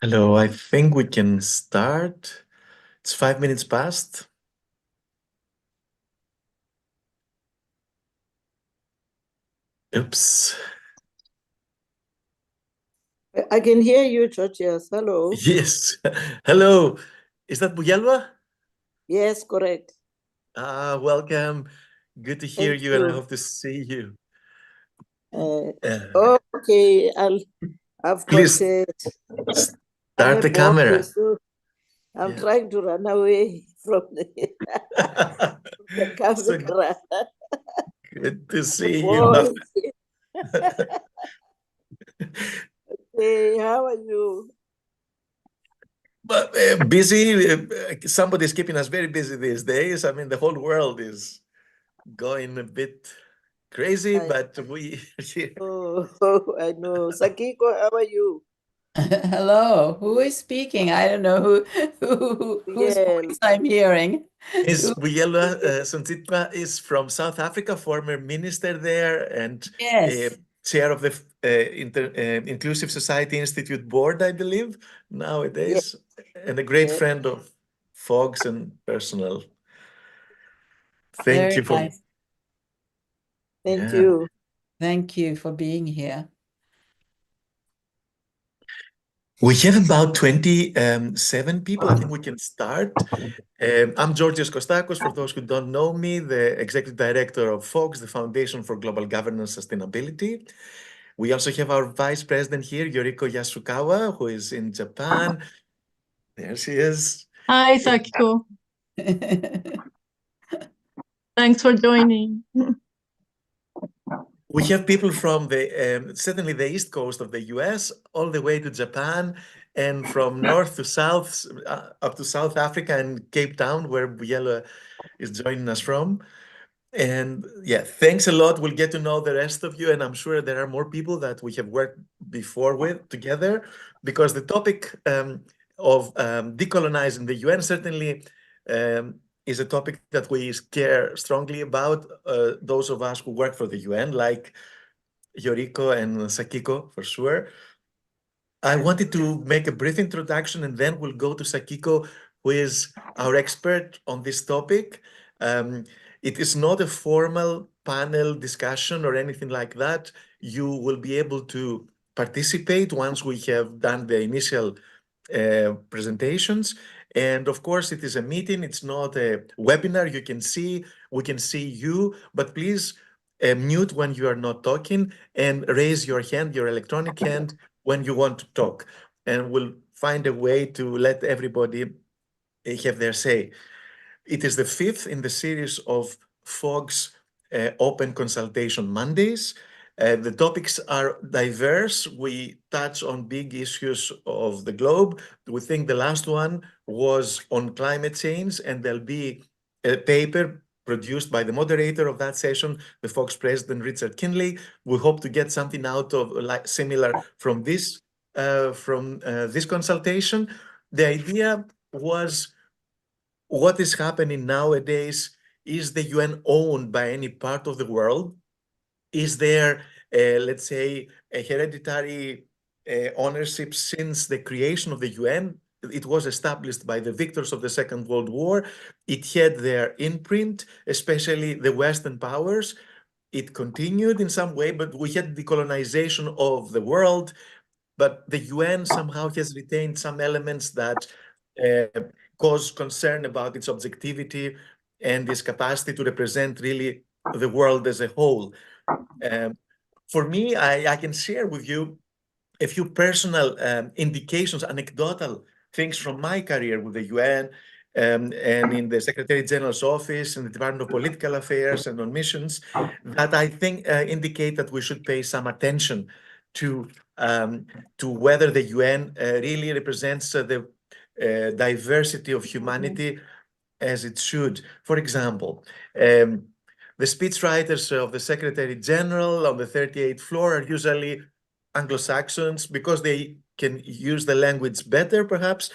Hello, I think we can start. It's 5 minutes past. Oops. I can hear you, Georgios. Hello. Yes. Hello. Is that Buyelwa? Yes, correct. Welcome. Good to hear Thank you, and I you. hope to see you. Uh, Uh, okay, I've got please I'm start a the boy, camera. so I'm Yeah. trying to run away from the So camera. good to I'm a see you. boy. Hey, how are you? But busy. Somebody's keeping us very busy these days. I mean, the whole world is going a bit crazy, I but we know, I know. Sakiko, how are you? Hello, who is speaking? I don't know whose Miguel. voice I'm hearing. Miss Who- Buyelwa Sontitpa is from South Africa, former minister there and Yes, chair of the Inclusive Society Institute board, I believe, Yes, nowadays, and a great yes. friend of FOGGS and personal. Thank very you for, nice. Thank yeah. you. Thank you for being here. We have about 27 people. I think we can start. I'm Georgios Kostakos, for those who don't know me, the Executive Director of FOGGS, the Foundation for Global Governance Sustainability. We also have our Vice President here, Yoriko Yasukawa, who is in Japan. There she is. Hi, Sakiko. Thanks for joining. We have people from certainly the East Coast of the US, all the way to Japan, and from north to south, up to South Africa and Cape Town, where Buyela is joining us from. And yeah, thanks a lot. We'll get to know the rest of you, and I'm sure there are more people that we have worked before with together, because the topic of decolonizing the UN certainly is a topic that we care strongly about. Those of us who work for the UN, like Yoriko and Sakiko, for sure. I wanted to make a brief introduction, and then we'll go to Sakiko, who is our expert on this topic. Um, it is not a formal panel discussion or anything like that. You will be able to participate once we have done the initial presentations. And of course, it is a meeting. It's not a webinar. We can see you, but please mute when you are not talking and raise your hand, your electronic hand, when you want to talk, and we'll find a way to let everybody have their say. It is the fifth in the series of FOGGS Open Consultation Mondays. The topics are diverse. We touch on big issues of the globe. We think the last one was on climate change, and there'll be a paper produced by the moderator of that session, the FOGGS president, Richard Kinley. We hope to get something out of like similar from this consultation. The idea was, what is happening nowadays? Is the UN owned by any part of the world? Is there, let's say, a hereditary ownership since the creation of the UN? It was established by the victors of the Second World War. It had their imprint, especially the Western powers. It continued in some way, but we had decolonization of the world. But the UN somehow has retained some elements that uh, cause concern about its objectivity and its capacity to represent really the world as a whole. Um, for me, I can share with you a few personal indications, anecdotal things from my career with the UN and in the Secretary General's office, in the Department of Political Affairs, and on missions that I think indicate that we should pay some attention to um, whether the UN really represents the diversity of humanity as it should. For example, the speechwriters of the Secretary General on the 38th floor are usually Anglo-Saxons because they can use the language better, perhaps,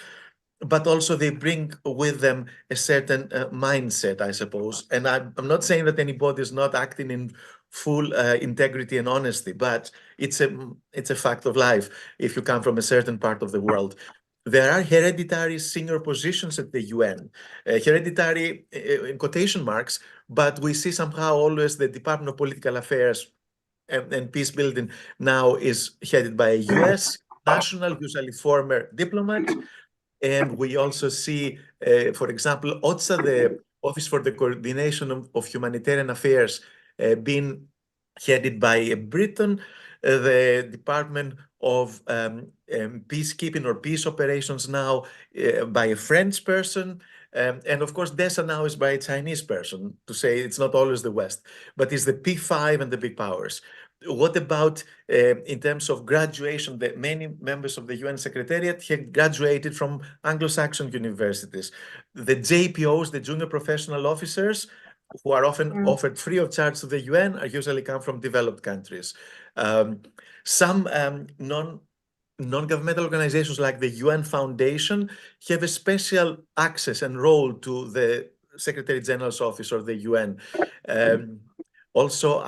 but also they bring with them a certain mindset, I suppose. And I'm not saying that anybody is not acting in full integrity and honesty, but it's a fact of life if you come from a certain part of the world. there are hereditary senior positions at the UN, hereditary in quotation marks, but we see somehow always the Department of Political Affairs and Peace Building now is headed by a US national, usually former diplomat. And we also see, for example, OTSA, the Office for the Coordination of Humanitarian Affairs, being headed by a Briton, the Department of Peacekeeping or Peace Operations now by a French person. And of course, DESA now is by a Chinese person, to say it's not always the West, but it's the P5 and the big powers. What about in terms of graduation? That many members of the UN Secretariat had graduated from Anglo-Saxon universities. The JPOs, the junior professional officers, who are often offered free of charge to the UN, are usually come from developed countries. Some non-governmental organizations like the UN Foundation have a special access and role to the Secretary General's office or the UN. Also,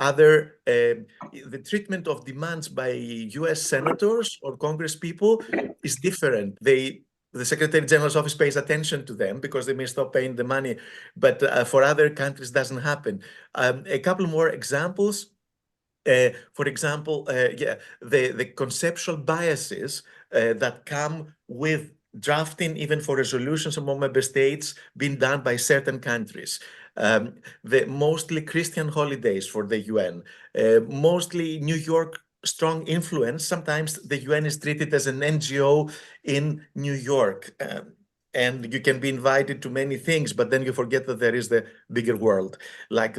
the treatment of demands by US senators or Congress people is different. The Secretary General's office pays attention to them because they may stop paying the money, but for other countries doesn't happen. A couple more examples. For example, the conceptual biases that come with drafting even for resolutions among member states being done by certain countries. The mostly Christian holidays for the UN, mostly New York strong influence. Sometimes the UN is treated as an NGO in New York. And you can be invited to many things, but then you forget that there is the bigger world, like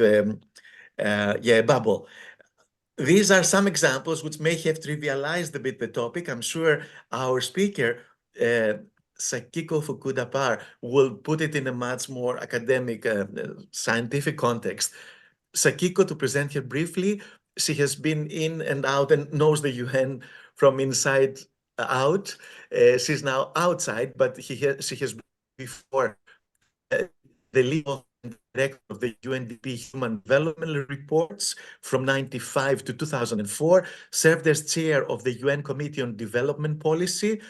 bubble. These are some examples which may have trivialized a bit the topic. I'm sure our speaker, Sakiko Fukudapar, will put it in a much more academic, scientific context. Sakiko, to present her briefly, she has been in and out and knows the UN from inside out. She's now outside, but she has been before the lead director of the UNDP Human Development Reports from 1995 to 2004, served as chair of the UN Committee on Development Policy.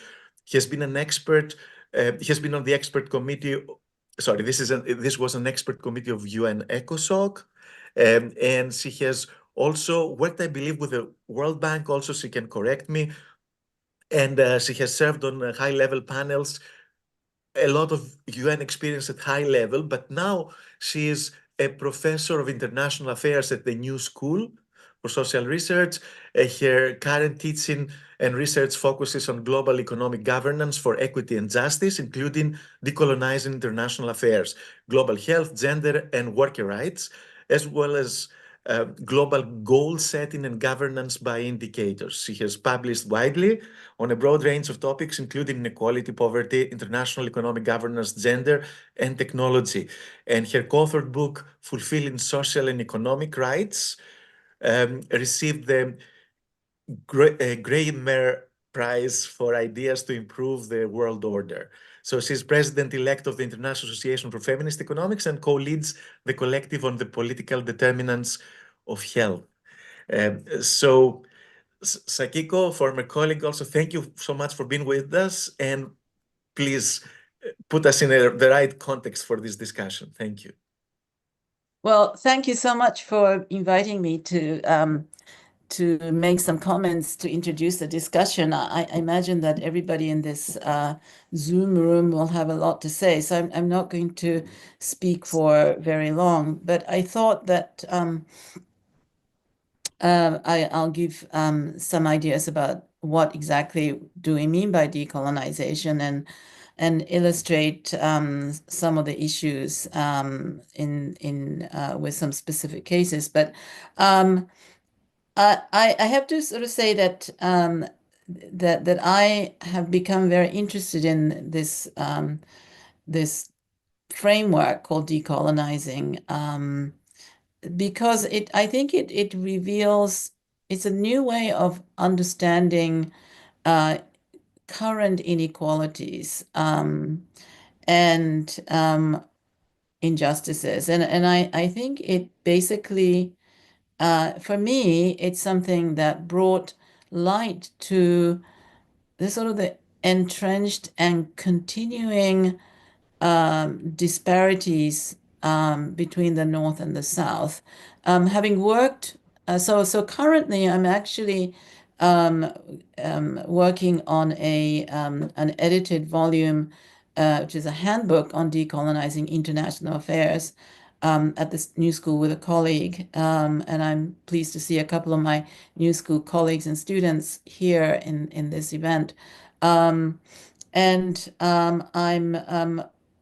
He has been an expert. He has been on the expert committee. Sorry, this was an expert committee of UN ECOSOC, and she has also worked, I believe, with the World Bank. Also, she can correct me, and she has served on high-level panels. A lot of UN experience at high level, but now she is a professor of international affairs at the New School for Social Research. Her current teaching and research focuses on global economic governance for equity and justice, including decolonizing international affairs, global health, gender, and worker rights, as well as global goal setting and governance by indicators. She has published widely on a broad range of topics, including inequality, poverty, international economic governance, gender, and technology. And her co-authored book, Fulfilling Social and Economic Rights, received the Graemer Prize for Ideas to Improve the World Order. So she's president-elect of the International Association for Feminist Economics and co-leads the collective on the political determinants of health. So Sakiko, former colleague, also thank you so much for being with us, and please put us in the right context for this discussion. Thank you. Well, thank you so much for inviting me to make some comments to introduce the discussion. I imagine that everybody in this Zoom room will have a lot to say, so I'm not going to speak for very long, but I thought that I'll give some ideas about what exactly do we mean by decolonization and illustrate some of the issues with some specific cases. But I have to sort of say that that I have become very interested in this this framework called decolonizing because I think it reveals, it's a new way of understanding current inequalities and injustices, and I think it basically. For me, it's something that brought light to the sort of the entrenched and continuing disparities between the North and the South. Having worked, so currently I'm actually working on an edited volume, which is a handbook on decolonizing international affairs at this New School with a colleague. And I'm pleased to see a couple of my New School colleagues and students here in this event. I'm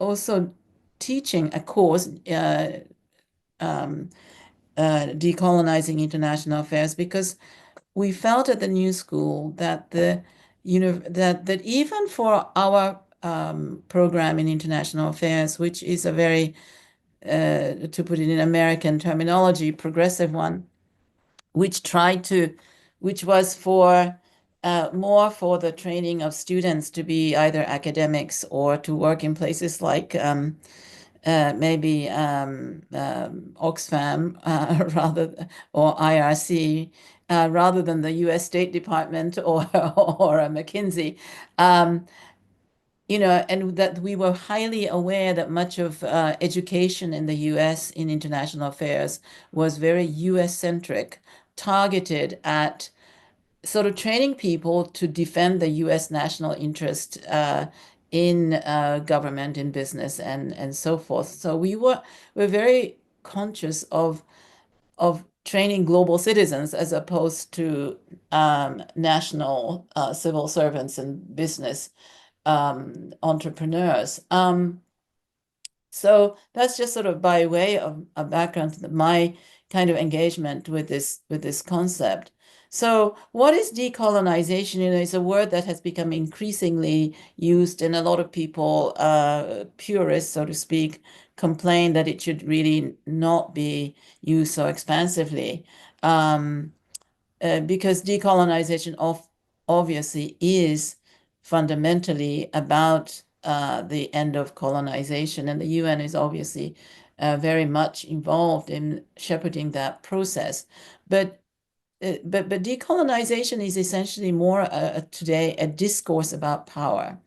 also teaching a course, Decolonizing International Affairs, because we felt at the New School that that even for our program in international affairs, which is a very, to put it in American terminology, progressive one, which was for more for the training of students to be either academics or to work in places like maybe Oxfam or IRC rather than the U.S. State Department or a McKinsey. And that we were highly aware that much of education in the U.S. in international affairs was very U.S.-centric, targeted at sort of training people to defend the U.S. national interest in government, in business, and so forth. So we're very conscious of training global citizens as opposed to national civil servants and business entrepreneurs. So that's just sort of by way of a background to my kind of engagement with this concept. So what is decolonization? It's a word that has become increasingly used, and a lot of people, purists, so to speak, complain that it should really not be used so expansively. Because decolonization obviously is fundamentally about the end of colonization, and the UN is obviously very much involved in shepherding that process. But decolonization is essentially more today a discourse about power.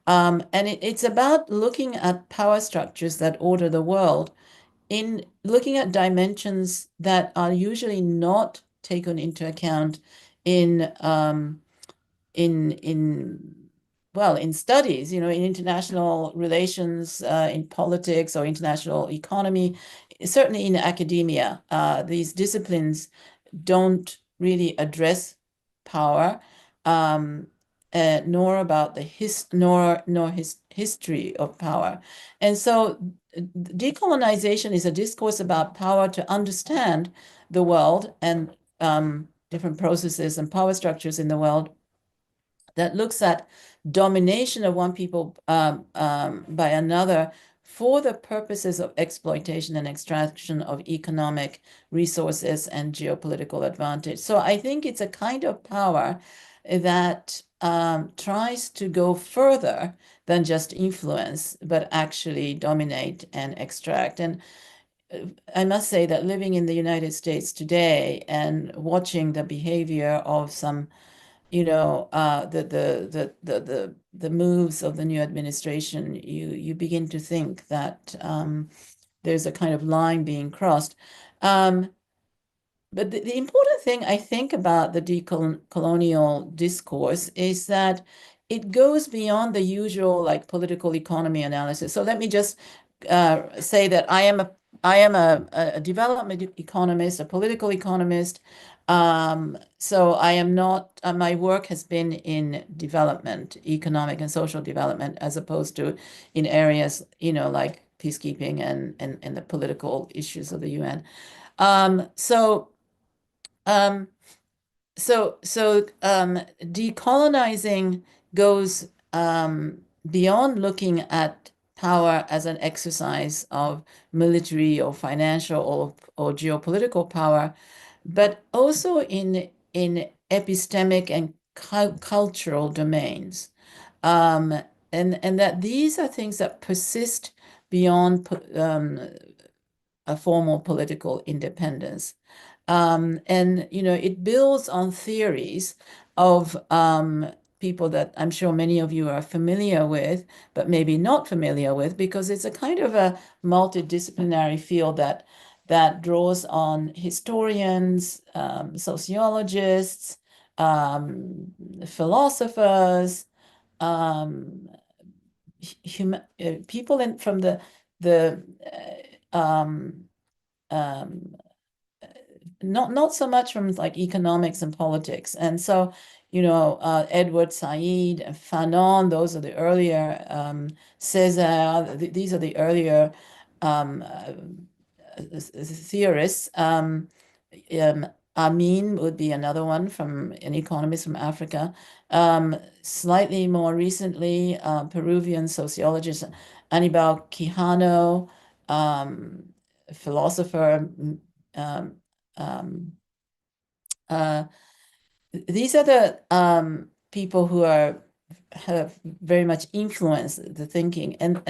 And it's about looking at power structures that order the world, in looking at dimensions that are usually not taken into account in studies, in international relations, in politics or international economy, certainly in academia. These disciplines don't really address power, nor about the history of power. And so decolonization is a discourse about power to understand the world and different processes and power structures in the world, that looks at domination of one people by another for the purposes of exploitation and extraction of economic resources and geopolitical advantage. So I think it's a kind of power that tries to go further than just influence, but actually dominate and extract. And I must say that living in the United States today and watching the behavior of some, the moves of the new administration, you begin to think that there's a kind of line being crossed. But the important thing I think about the decolonial discourse is that it goes beyond the usual like political economy analysis. So let me just say that I am a development economist, a political economist. So I am not, my work has been in development, economic and social development, as opposed to in areas, like peacekeeping and the political issues of the UN. Decolonizing goes beyond looking at power as an exercise of military or financial or geopolitical power, but also in epistemic and cultural domains, and that these are things that persist beyond a formal political independence. And it builds on theories of people that I'm sure many of you are familiar with, but maybe not familiar with, because it's a kind of a multidisciplinary field that draws on historians, sociologists, philosophers, people from the not so much from like economics and politics. And so, Edward Said, Fanon, those are the earlier, César, these are the earlier theorists. Amin would be another one an economist from Africa. Slightly more recently, Peruvian sociologist Aníbal Quijano, philosopher. These are the people who have very much influenced the thinking, and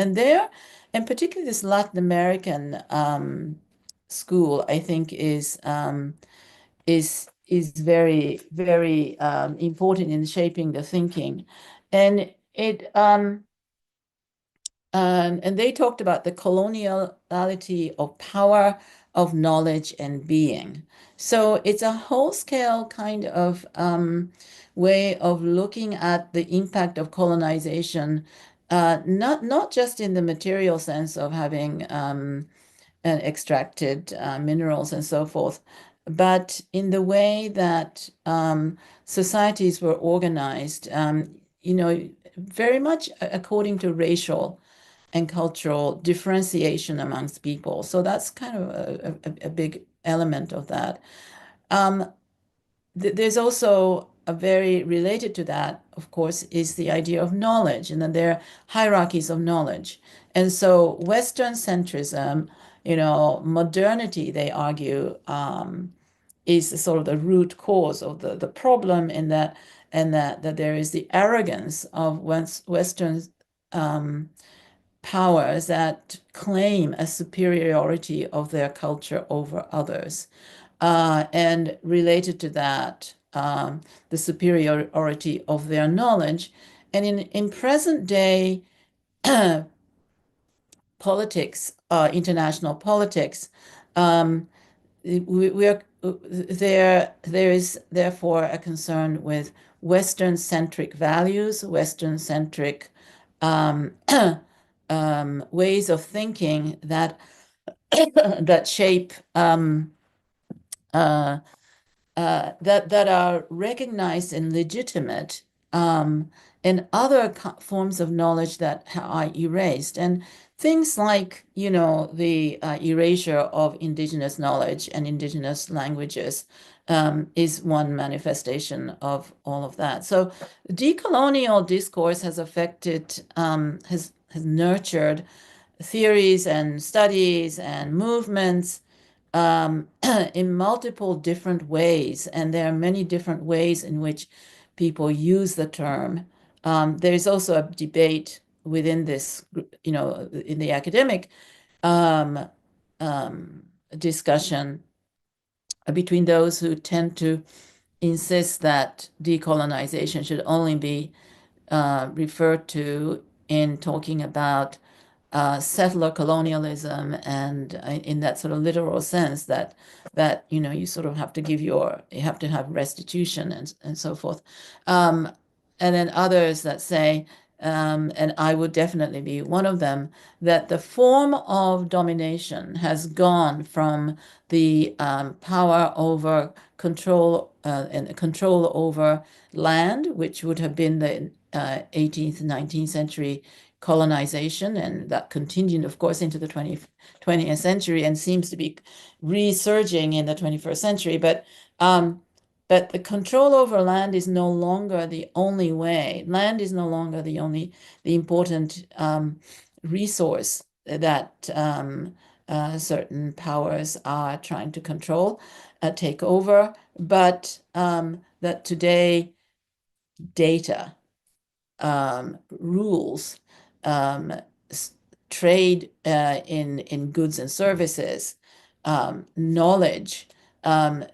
particularly this Latin American school, I think, is very, very important in shaping the thinking, and and they talked about the coloniality of power, of knowledge, and being. So it's a whole-scale kind of way of looking at the impact of colonization, not just in the material sense of having extracted minerals and so forth, but in the way that societies were organized, very much according to racial and cultural differentiation amongst people. So that's kind of a big element of that. There's also a very related to that, of course, is the idea of knowledge, and then there are hierarchies of knowledge. And so Western centrism, modernity, they argue, is sort of the root cause of the problem in that, that there is the arrogance of Western powers that claim a superiority of their culture over others. And related to that, the superiority of their knowledge. And in present day politics, international politics, there is therefore a concern with Western-centric values, Western-centric ways of thinking that shape that are recognized and legitimate, and other forms of knowledge that are erased. And things like, the erasure of indigenous knowledge and indigenous languages is one manifestation of all of that. So decolonial discourse has affected, has nurtured theories and studies and movements in multiple different ways. And there are many different ways in which people use the term. There's also a debate within this, in the academic discussion between those who tend to insist that decolonization should only be referred to in talking about settler colonialism, and in that sort of literal sense that you sort of have to have restitution and so forth, and then others that say, and I would definitely be one of them, that the form of domination has gone from the power over control and control over land, which would have been the 18th, 19th century colonization, and that continued, of course, into the 20th century and seems to be resurging in the 21st century. But the control over land is no longer the only way. Land is no longer the important resource that certain powers are trying to control, take over, but that today data, rules, trade in goods and services, knowledge,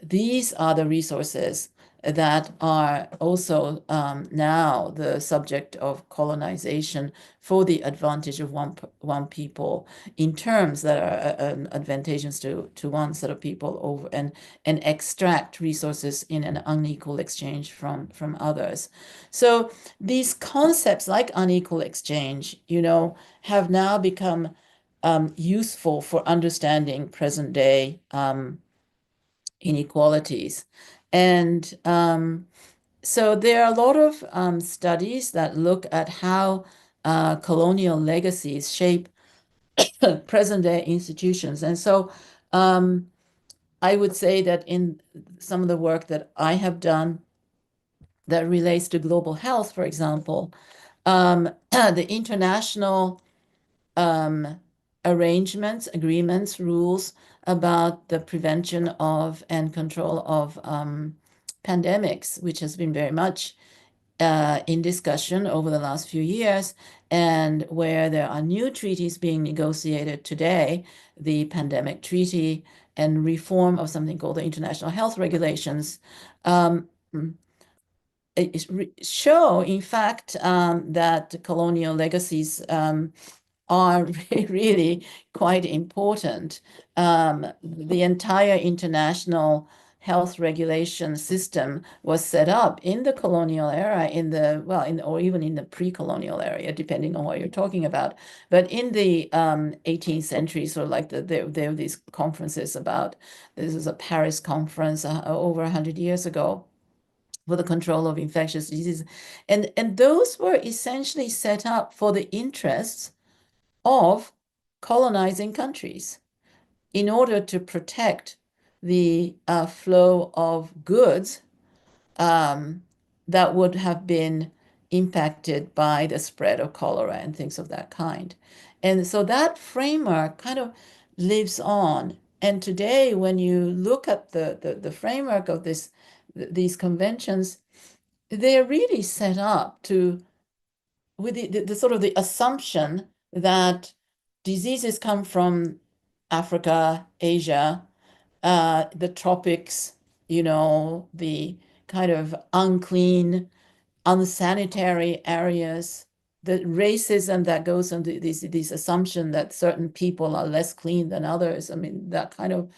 these are the resources that are also now the subject of colonization for the advantage of one people in terms that are advantageous to one set of people over and extract resources in an unequal exchange from others. So these concepts like unequal exchange, have now become useful for understanding present day inequalities. And so there are a lot of studies that look at how colonial legacies shape present day institutions. And so I would say that in some of the work that I have done that relates to global health, for example, the international arrangements, agreements, rules about the prevention of and control of pandemics, which has been very much in discussion over the last few years, and where there are new treaties being negotiated today, the pandemic treaty and reform of something called the international health regulations, show, in fact, that colonial legacies are really quite important. The entire international health regulation system was set up in the colonial era, or even in the pre-colonial area, depending on what you're talking about. But in the 18th century, sort of like there were these conferences about, this is a Paris conference over 100 years ago, for the control of infectious diseases. And those were essentially set up for the interests of colonizing countries in order to protect the flow of goods that would have been impacted by the spread of cholera and things of that kind. And so that framework kind of lives on. And today, when you look at the framework of these conventions, they're really set up with the sort of the assumption that diseases come from Africa, Asia, the tropics, the kind of unclean, unsanitary areas, the racism that goes into these assumption that certain people are less clean than others. I mean, that kind of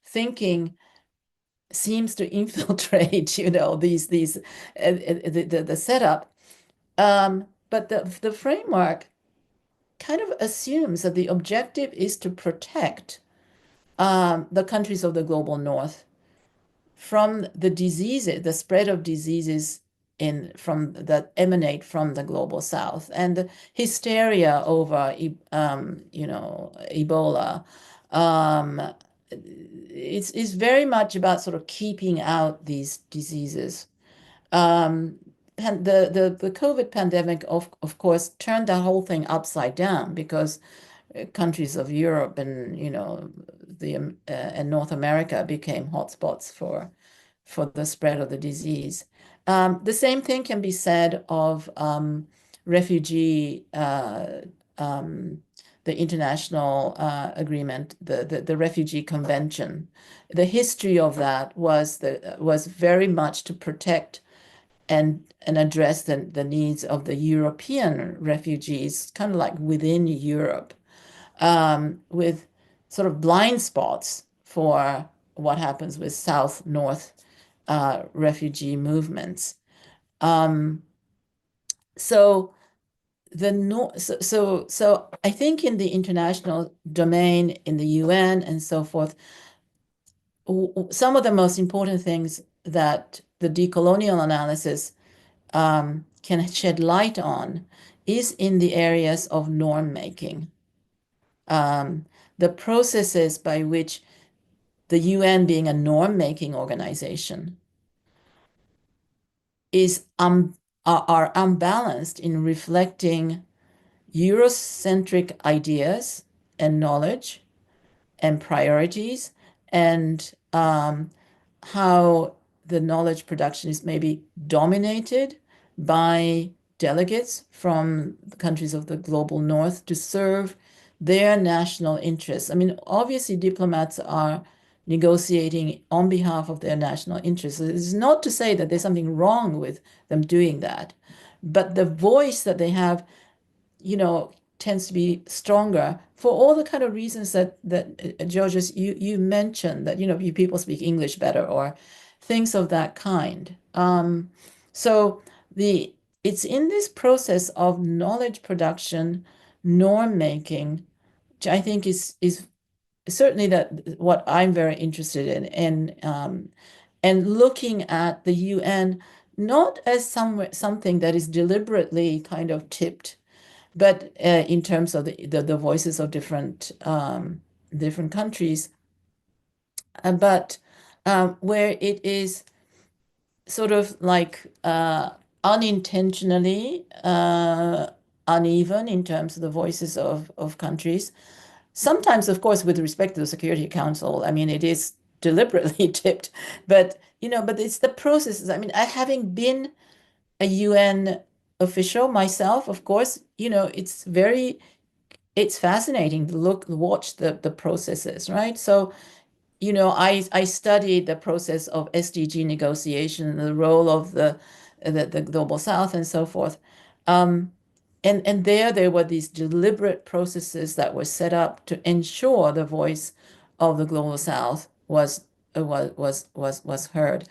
thinking seems to infiltrate, the setup. But the framework kind of assumes that the objective is to protect the countries of the global north from the diseases, the spread of diseases that emanate from the global south, and the hysteria over Ebola. It's very much about sort of keeping out these diseases. The COVID pandemic, of course, turned the whole thing upside down, because countries of Europe and and North America became hotspots for the spread of the disease. The same thing can be said of refugee, the international agreement, the Refugee Convention. The history of that was very much to protect and address the needs of the European refugees, kind of like within Europe, with sort of blind spots for what happens with South-North refugee movements. So I think in the international domain, in the UN and so forth, some of the most important things that the decolonial analysis can shed light on is in the areas of norm making. The processes by which the UN, being a norm making organization, are unbalanced in reflecting Eurocentric ideas and knowledge and priorities, and how the knowledge production is maybe dominated by delegates from the countries of the global north to serve their national interests. I mean, obviously diplomats are negotiating on behalf of their national interests. It's not to say that there's something wrong with them doing that, but the voice that they have, tends to be stronger for all the kind of reasons that Georges, you mentioned, that you people speak English better or things of that kind. So it's in this process of knowledge production, norm making, which I think is certainly that what I'm very interested in, and looking at the UN not as something that is deliberately kind of tipped, but in terms of the voices of different countries, but where it is sort of like unintentionally uneven in terms of the voices of countries. Sometimes, of course, with respect to the Security Council, I mean, it is deliberately tipped, but it's the processes. I mean, having been a UN official myself, of course, it's fascinating to watch the processes, right? So, I studied the process of SDG negotiation, the role of the Global South and so forth. And there were these deliberate processes that were set up to ensure the voice of the Global South was heard.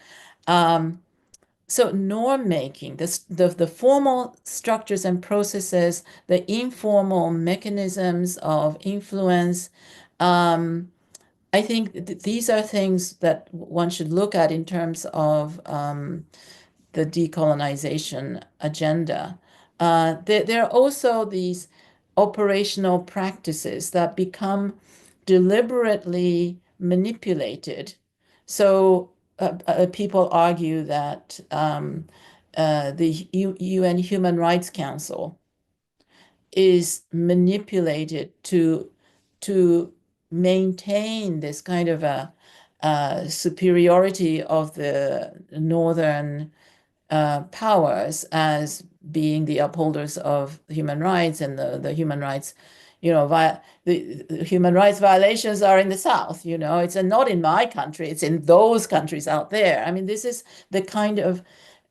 So norm making, the formal structures and processes, the informal mechanisms of influence, I think these are things that one should look at in terms of the decolonization agenda. There are also these operational practices that become deliberately manipulated. So people argue that the UN Human Rights Council is manipulated to maintain this kind of a superiority of the northern powers as being the upholders of human rights, and the human rights, the human rights violations are in the South. It's not in my country, it's in those countries out there. I mean, this is the kind of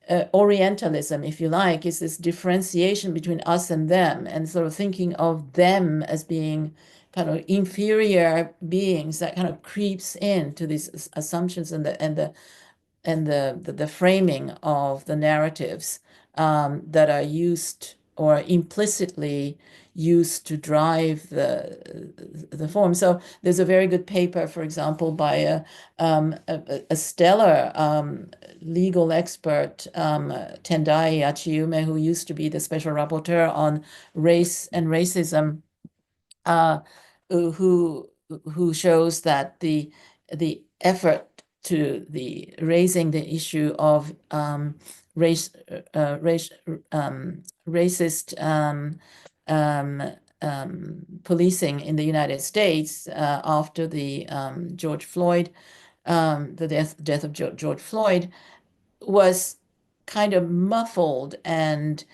Orientalism, if you like, is this differentiation between us and them, and sort of thinking of them as being kind of inferior beings that kind of creeps into these assumptions and the framing of the narratives that are used or implicitly used to drive the form. So there's a very good paper, for example, by a stellar legal expert, Tendai Achiume, who used to be the special rapporteur on race and racism, who shows that the effort to the raising the issue of racist policing in the United States after the George Floyd, the death of George Floyd, was kind of muffled and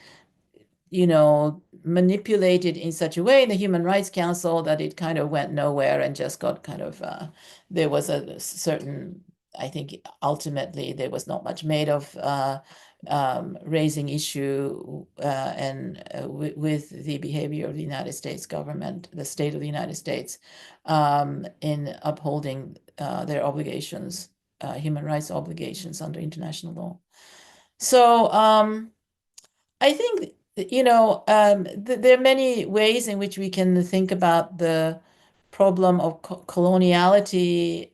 manipulated in such a way in the Human Rights Council that it kind of went nowhere and just got kind of, there was a certain, I think ultimately there was not much made of raising issue and with the behavior of the United States government, the state of the United States, in upholding their obligations, human rights obligations under international law. So I think there are many ways in which we can think about the problem of coloniality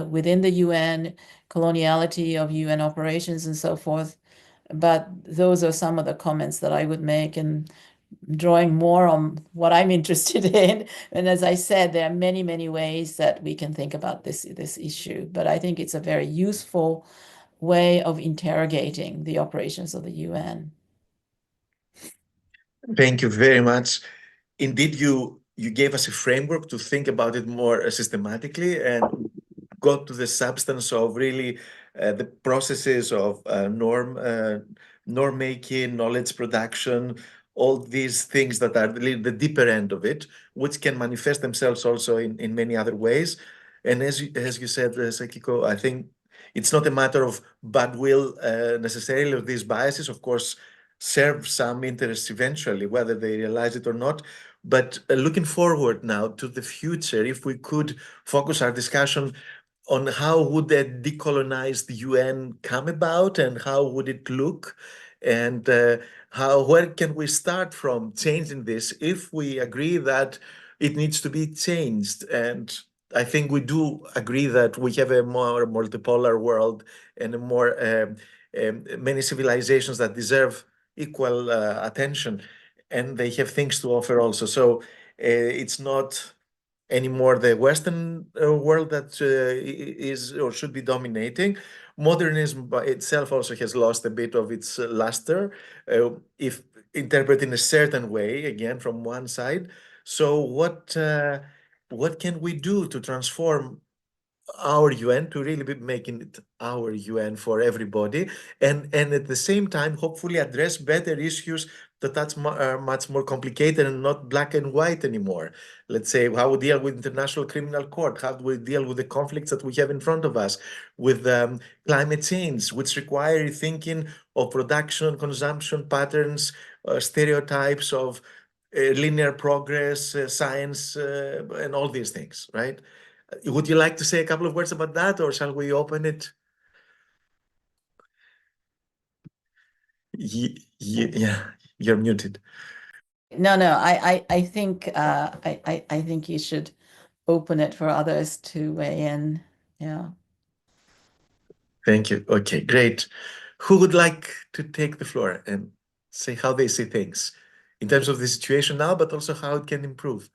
within the UN, coloniality of UN operations and so forth. But those are some of the comments that I would make, and drawing more on what I'm interested in. And as I said, there are many, many ways that we can think about this issue. But I think it's a very useful way of interrogating the operations of the UN. Thank you very much. Indeed, you gave us a framework to think about it more systematically and got to the substance of really the processes of norm making, knowledge production, all these things that are really the deeper end of it, which can manifest themselves also in many other ways. And as you said, Sakiko, I think it's not a matter of bad will necessarily, of these biases, of course, serve some interests eventually, whether they realize it or not. But looking forward now to the future, if we could focus our discussion on how would a decolonized UN come about and how would it look, and where can we start from changing this if we agree that it needs to be changed. And I think we do agree that we have a more multipolar world and a more many civilizations that deserve equal attention, and they have things to offer also. So it's not anymore the Western world that is or should be dominating. Modernism by itself also has lost a bit of its luster, if interpreted in a certain way, again, from one side. So what can we do to transform our UN to really be making it our UN for everybody, and at the same time, hopefully address better issues are much more complicated and not black and white anymore. Let's say how we deal with International Criminal Court, how do we deal with the conflicts that we have in front of us, with climate change, which require thinking of production, consumption patterns, stereotypes of linear progress, science, and all these things, right? Would you like to say a couple of words about that, or shall we open it? Yeah, you're muted. No, I think I think you should open it for others to weigh in. Yeah. Thank you. Okay, great. Who would like to take the floor and say how they see things in terms of the situation now, but also how it can improve?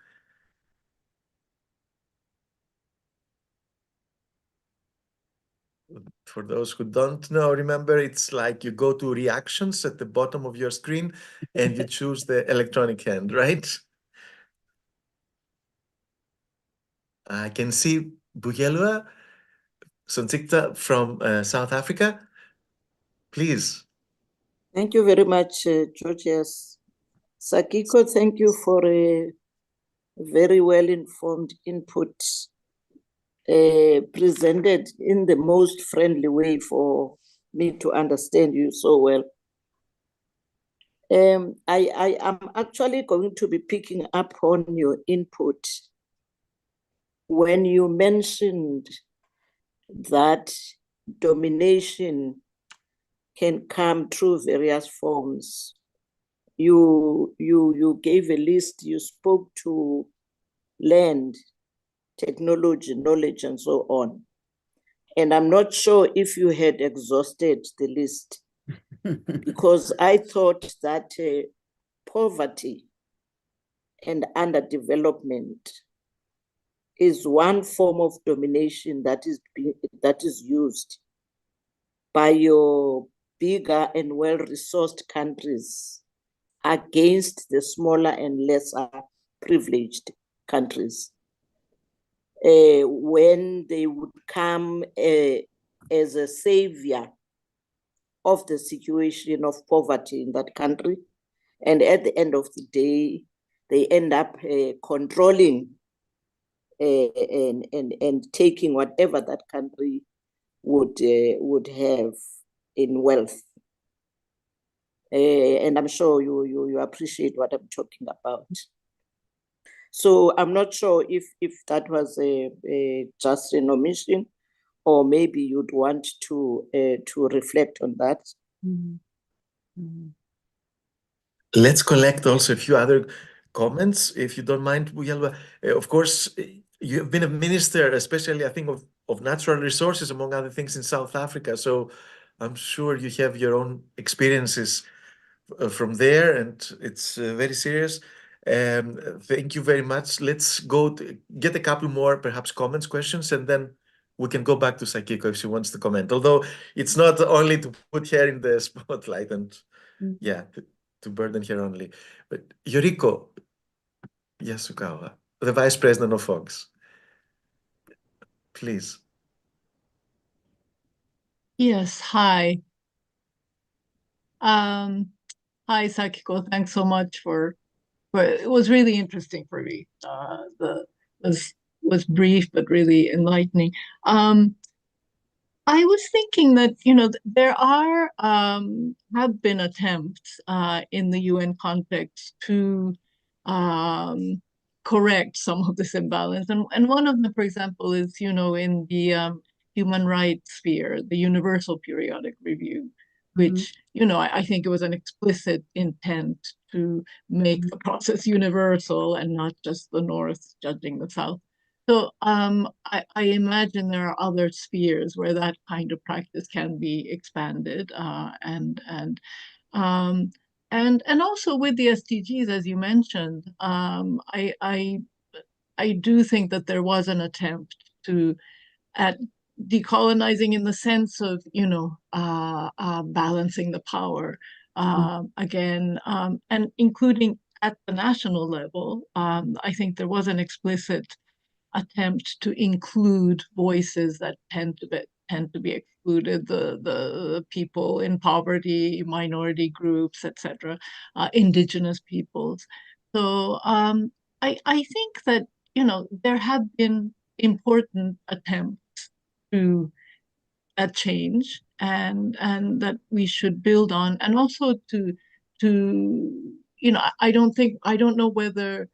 For those who don't know, remember, it's like you go to reactions at the bottom of your screen and you choose the electronic hand, right? I can see Bugelua Sontikta from South Africa. Please. Thank you very much, Georgios. Sakiko, thank you for a very well-informed input presented in the most friendly way for me to understand you so well. I am actually going to be picking up on your input when you mentioned that domination can come through various forms. You gave a list, you spoke to land, technology, knowledge, and so on. And I'm not sure if you had exhausted the list, because I thought that poverty and underdevelopment is one form of domination that is used by your bigger and well-resourced countries against the smaller and lesser privileged countries. When they would come as a savior of the situation of poverty in that country, and at the end of the day, they end up controlling and taking whatever that country would have in wealth. And I'm sure you appreciate what I'm talking about. So I'm not sure if that was just an omission, or maybe you'd want to reflect on that. Mm-hmm. Mm-hmm. Let's collect also a few other comments, if you don't mind, Bugelwa. Of course, you have been a minister, especially, I think, of natural resources, among other things, in South Africa. So I'm sure you have your own experiences from there, and it's very serious. Thank you very much. Let's go to get a couple more, perhaps, comments, questions, and then we can go back to Sakiko if she wants to comment. Although it's not only to put her in the spotlight and, yeah, to burden her only. But Yoriko Yasukawa, the Vice President of FOGGS, please. Yes, hi. Hi, Sakiko. Thanks so much for it was really interesting for me. was brief but really enlightening. I was thinking that, there are have been attempts in the UN context to um, correct some of this imbalance. And one of them, for example, is, in the human rights sphere, the Universal Periodic Review, which, I think it was an explicit intent to make the process universal and not just the North judging the South. So I imagine there are other spheres where that kind of practice can be expanded, um, and also with the SDGs, as you mentioned, I do think that there was an attempt to at decolonizing in the sense of balancing the power again, and including at the national level. I think there was an explicit attempt to include voices that tend to be excluded, the people in poverty, minority groups, etc., indigenous peoples. So I think that there have been important attempts to at change, and that we should build on, and also to I don't know whether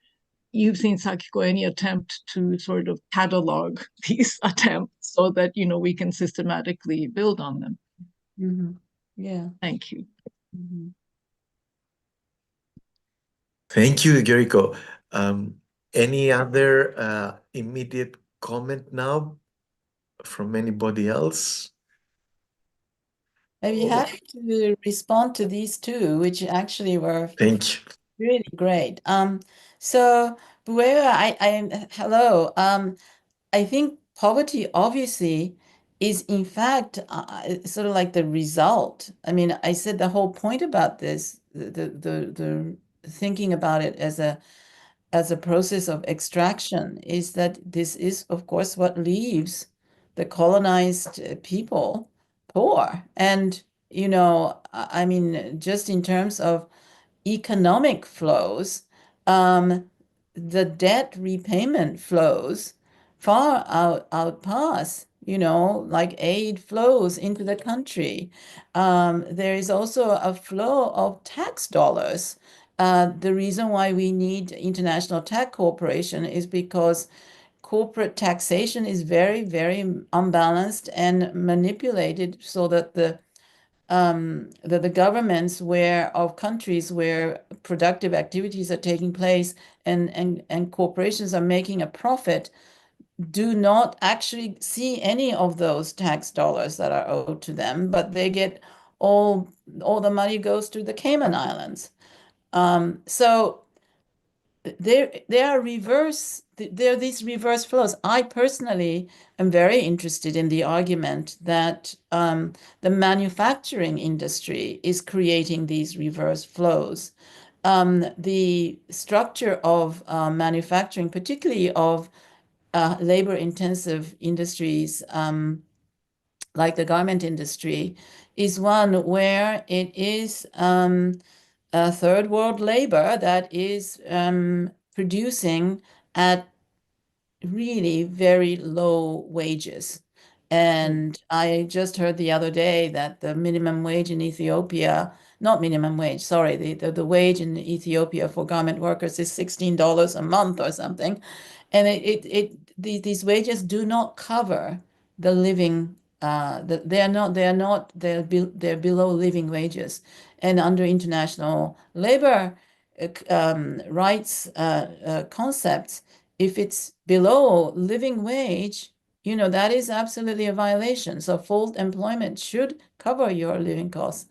you've seen, Sakiko, any attempt to sort of catalog these attempts so that we can systematically build on them. Yeah. Thank you. Thank you, Yoriko. Any other immediate comment now from anybody else? I'd be happy to respond to these two, which actually were Thank you. really great. So Buewa, hello. I think poverty obviously is in fact sort of like the result. I mean, I said the whole point about this, the thinking about it as a process of extraction is that this is, of course, what leaves the colonized people poor. And, I mean, just in terms of economic flows, the debt repayment flows far outpass, like aid flows into the country. There is also a flow of tax dollars. The reason why we need international tax cooperation is because corporate taxation is very, very unbalanced and manipulated so that the governments of countries where productive activities are taking place and corporations are making a profit do not actually see any of those tax dollars that are owed to them, but they get all the money goes to the Cayman Islands. So there are these reverse flows. I personally am very interested in the argument that the manufacturing industry is creating these reverse flows. The structure of manufacturing, particularly of labor-intensive industries like the garment industry, is one where it is third world labor that is producing at really very low wages. And I just heard the other day that the minimum wage in Ethiopia, not minimum wage, sorry, the wage in Ethiopia for garment workers is $16 a month or something. And these wages do not cover the living, they're below living wages. And under international labor rights concepts, if it's below living wage, that is absolutely a violation. So full employment should cover your living costs.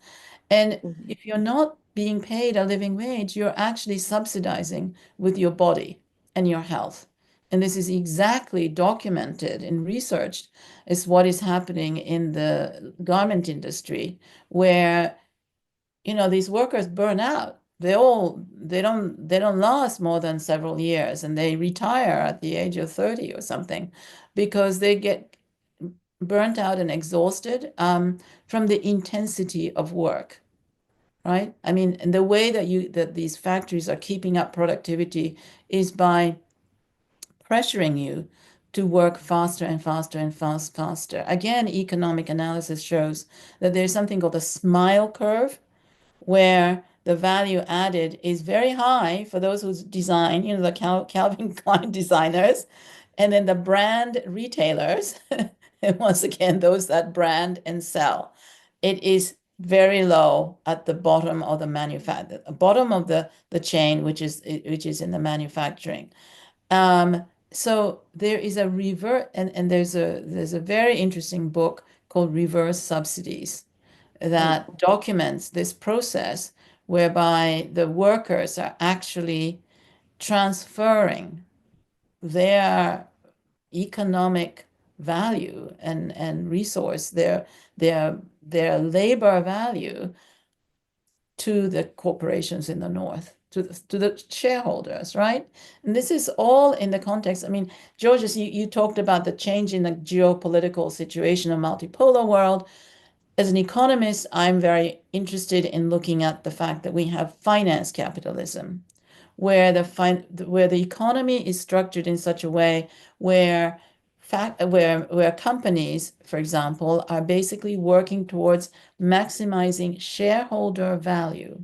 And if you're not being paid a living wage, you're actually subsidizing with your body and your health. And this is exactly documented and researched as what is happening in the garment industry, where these workers burn out. They don't last more than several years, and they retire at the age of 30 or something because they get burnt out and exhausted from the intensity of work, right? I mean, and the way that these factories are keeping up productivity is by pressuring you to work faster and faster and faster. Again, economic analysis shows that there's something called a smile curve, where the value added is very high for those who design, the Calvin Klein designers, and then the brand retailers, and once again, those that brand and sell. It is very low at the bottom of the bottom of the chain, which is in the manufacturing. So there is a revert, and there's a very interesting book called Reverse Subsidies that documents this process whereby the workers are actually transferring their economic value and resource, their labor value, to the corporations in the North, to the shareholders, right? And this is all in the context. I mean, Georges, you talked about the change in the geopolitical situation of multipolar world. As an economist, I'm very interested in looking at the fact that we have finance capitalism, where the economy is structured in such a way where companies, for example, are basically working towards maximizing shareholder value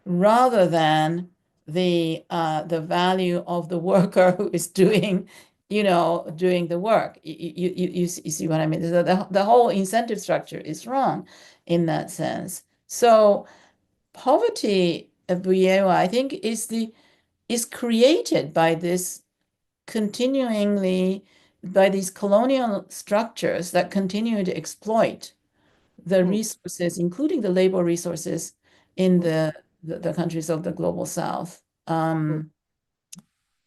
rather than the value of the worker who is doing the work. You see what I mean? The whole incentive structure is wrong in that sense. So poverty, Buyewa, I think is created by this by these colonial structures that continue to exploit the resources, including the labor resources in the countries of the global South. And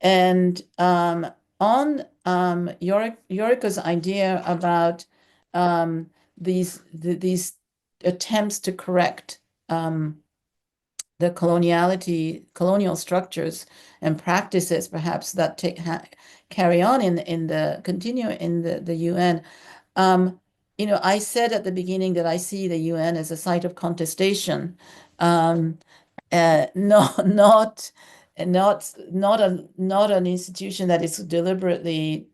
on Yoriko's idea about these attempts to correct the colonial structures and practices, perhaps, that carry on continue in the UN. I said at the beginning that I see the UN as a site of contestation, not an institution that is deliberately,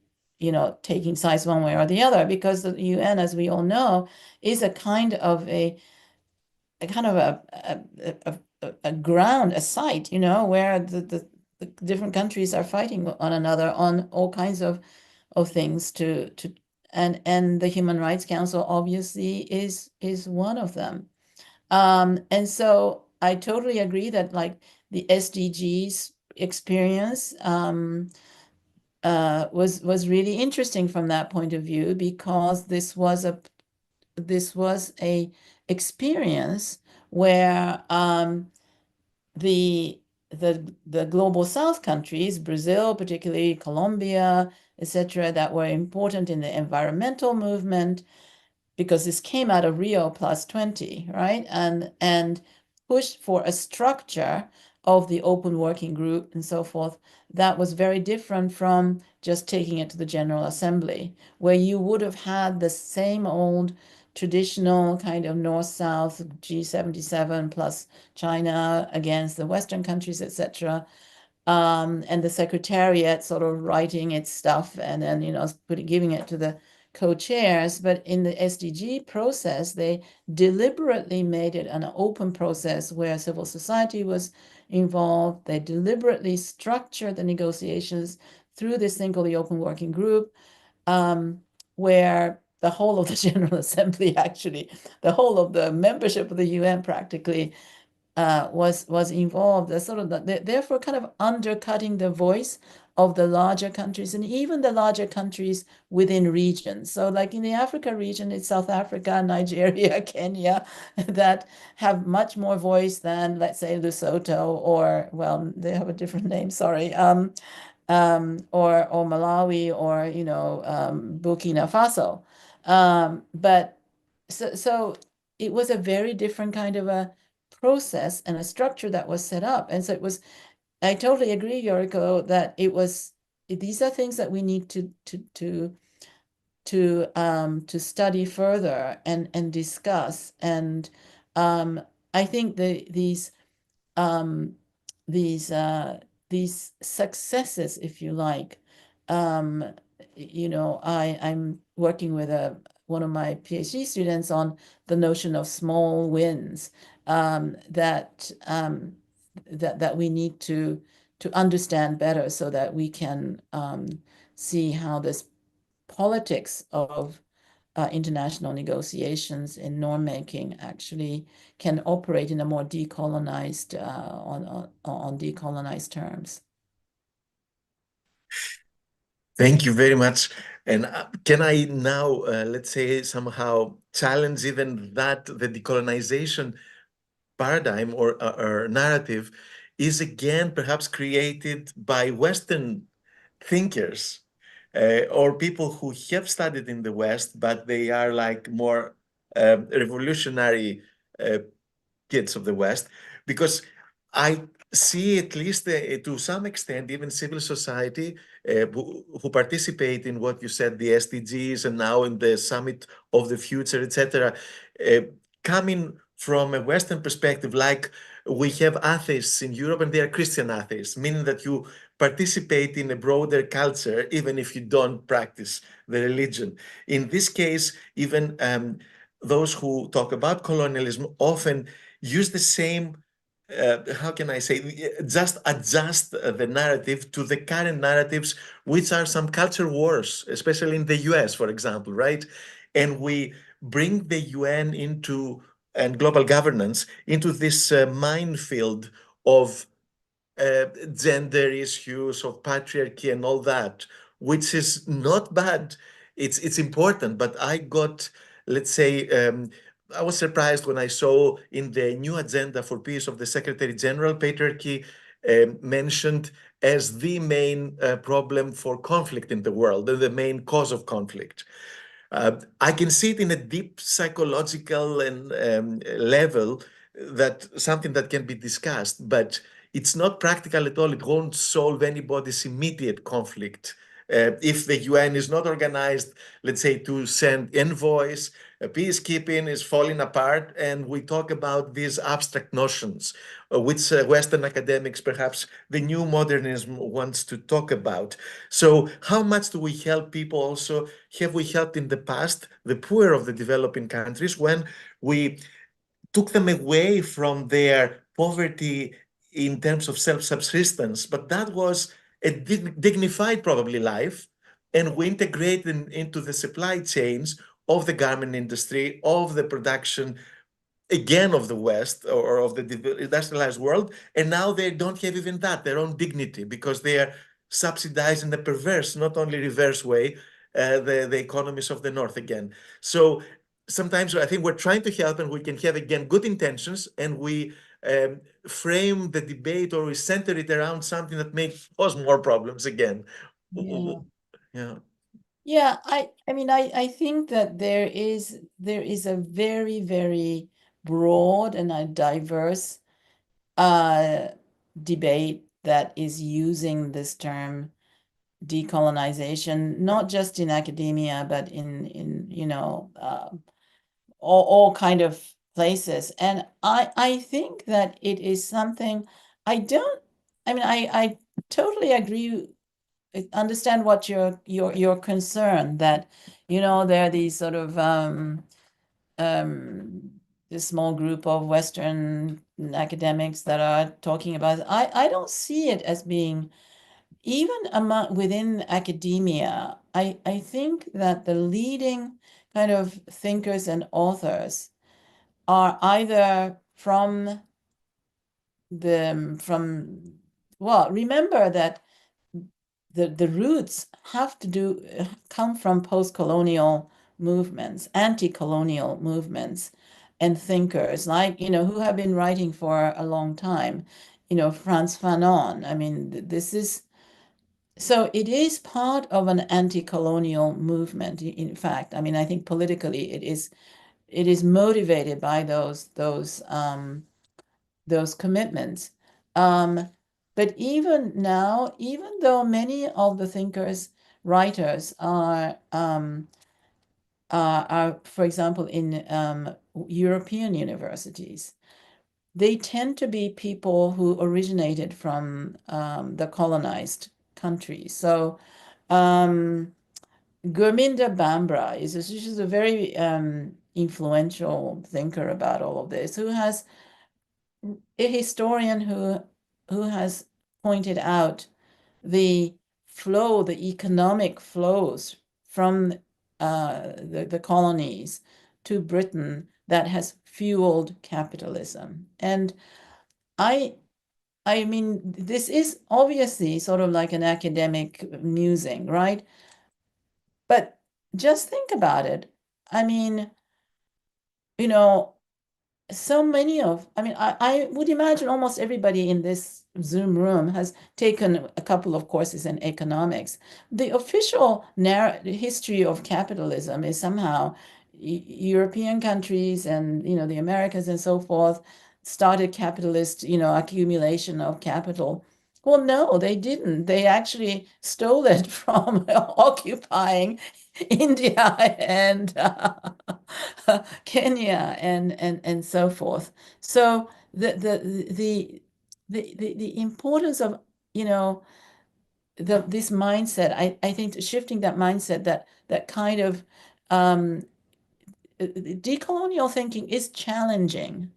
taking sides one way or the other, because the UN, as we all know, is a kind of a ground, a site, where the different countries are fighting one another on all kinds of things and the Human Rights Council obviously is one of them. And so I totally agree that, like, the SDGs experience was really interesting from that point of view, because this was a experience where the global South countries, Brazil, particularly Colombia, etc., that were important in the environmental movement, because this came out of Rio +20, right? And pushed for a structure of the open working group and so forth that was very different from just taking it to the General Assembly, where you would have had the same old traditional kind of North-South G77 plus China against the Western countries, etc. And the Secretariat sort of writing its stuff and then, giving it to the co-chairs. But in the SDG process, they deliberately made it an open process where civil society was involved. They deliberately structured the negotiations through this thing called the Open Working Group, where the whole of the General Assembly, actually, the whole of the membership of the UN practically was involved. Therefore kind of undercutting the voice of the larger countries and even the larger countries within regions. So like in the Africa region, it's South Africa, Nigeria, Kenya, that have much more voice than, let's say, Lesotho, or, well, they have a different name, sorry, or Malawi, or, Burkina Faso. But so it was a very different kind of a process and a structure that was set up. And so I totally agree, Yoriko, that these are things that we need to study further and discuss. And I think these these successes, if you like. You know, I'm working with one of my PhD students on the notion of small wins that we need to understand better, so that we can see how this politics of international negotiations in norm making actually can operate in a more decolonized on decolonized terms. Thank you very much. And can I now, let's say, somehow challenge even that the decolonization paradigm or narrative is again perhaps created by Western thinkers or people who have studied in the West, but they are like more revolutionary kids of the West, because I see at least to some extent even civil society who participate in what you said, the SDGs, and now in the Summit of the Future, etc., coming from a Western perspective, like we have atheists in Europe and they are Christian atheists, meaning that you participate in a broader culture even if you don't practice the religion. In this case, even those who talk about colonialism often use the same, how can I say, just adjust the narrative to the current narratives, which are some culture wars, especially in the US, for example, right? And we bring the UN into and global governance into this minefield of gender issues, of patriarchy and all that, which is not bad. It's important, but I got, let's say, I was surprised when I saw in the new agenda for peace of the Secretary General, patriarchy mentioned as the main problem for conflict in the world and the main cause of conflict. I can see it in a deep psychological and level, that something that can be discussed, but it's not practical at all. It won't solve anybody's immediate conflict. If the UN is not organized, let's say, to send envoys, peacekeeping is falling apart, and we talk about these abstract notions, which Western academics, perhaps the new modernism, wants to talk about. So how much do we help people also? Have we helped in the past the poor of the developing countries when we took them away from their poverty in terms of self-subsistence, but that was a dignified, probably, life, and we integrated into the supply chains of the garment industry, of the production, again, of the West or of the industrialized world, and now they don't have even that, their own dignity, because they are subsidized in a perverse, not only reverse way, the economies of the North again. So sometimes I think we're trying to help, and we can have, again, good intentions, and we frame the debate, or we center it around something that may cause more problems again. Yeah. Yeah. Yeah, I mean, I think that there is a very, very broad and a diverse debate that is using this term decolonization, not just in academia, but in you know, all kind of places. And I think that it is something I totally agree, understand what your concern, that, you know, there are these sort of this small group of Western academics that are talking about it. I don't see it as being, even within academia, I think that the leading kind of thinkers and authors are either well, remember that the roots have to come from post-colonial movements, anti-colonial movements, and thinkers, like, you know, who have been writing for a long time, you know, Frantz Fanon. I mean, this is, so it is part of an anti-colonial movement. In fact, I mean, I think politically it is motivated by those commitments. But even now, even though many of the thinkers, writers are, for example, in European universities, they tend to be people who originated from the colonized countries. So Gurminder Bambra she's a very influential thinker about all of this, who has a historian who has pointed out the economic flows from the colonies to Britain that has fueled capitalism. And I mean, this is obviously sort of like an academic musing, right? But just think about it. I mean, you know, so many I would imagine almost everybody in this Zoom room has taken a couple of courses in economics. The official history of capitalism is somehow European countries and, the Americas and so forth started capitalist, accumulation of capital. Well, no, they didn't. They actually stole it from occupying India and Kenya and so forth. So the importance of this mindset, I think shifting that mindset, that kind of decolonial thinking is challenging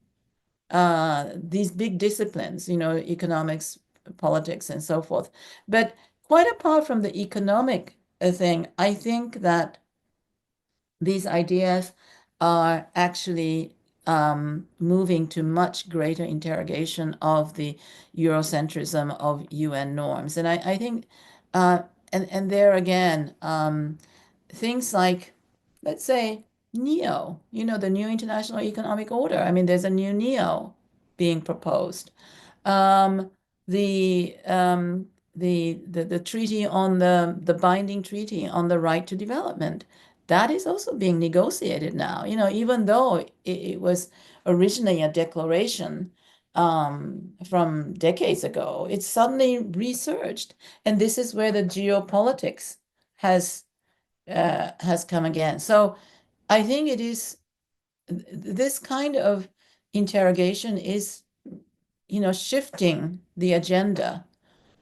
these big disciplines, economics, politics, and so forth. But quite apart from the economic thing, I think that these ideas are actually moving to much greater interrogation of the Eurocentrism of UN norms. And I think, and there again, things like, let's say, NEO, the new international economic order. I mean, there's a new NEO being proposed. The treaty on the binding treaty on the right to development, that is also being negotiated now. Even though it was originally a declaration from decades ago, it's suddenly resurged, and this is where the geopolitics has come again. So I think it is this kind of interrogation is, shifting the agenda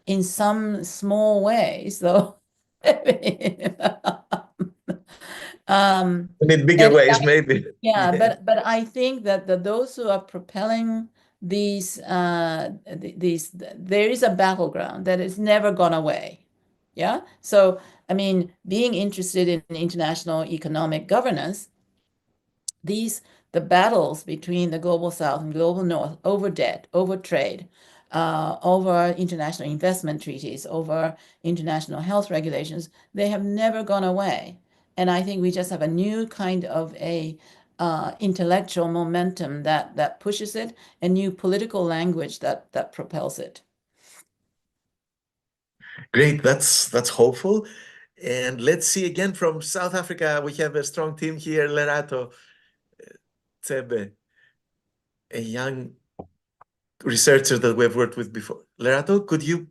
in some small ways, though. In bigger ways, maybe. Yeah, but I think that those who are propelling these, there is a battleground that has never gone away. Yeah. So, I mean, being interested in international economic governance, the battles between the global South and global North over debt, over trade, over international investment treaties, over international health regulations, they have never gone away. And I think we just have a new kind of a intellectual momentum that pushes it, a new political language that propels it. Great, that's hopeful. And let's see again from South Africa. We have a strong team here, Lerato Tsebe, a young researcher that we've worked with before. Lerato, could you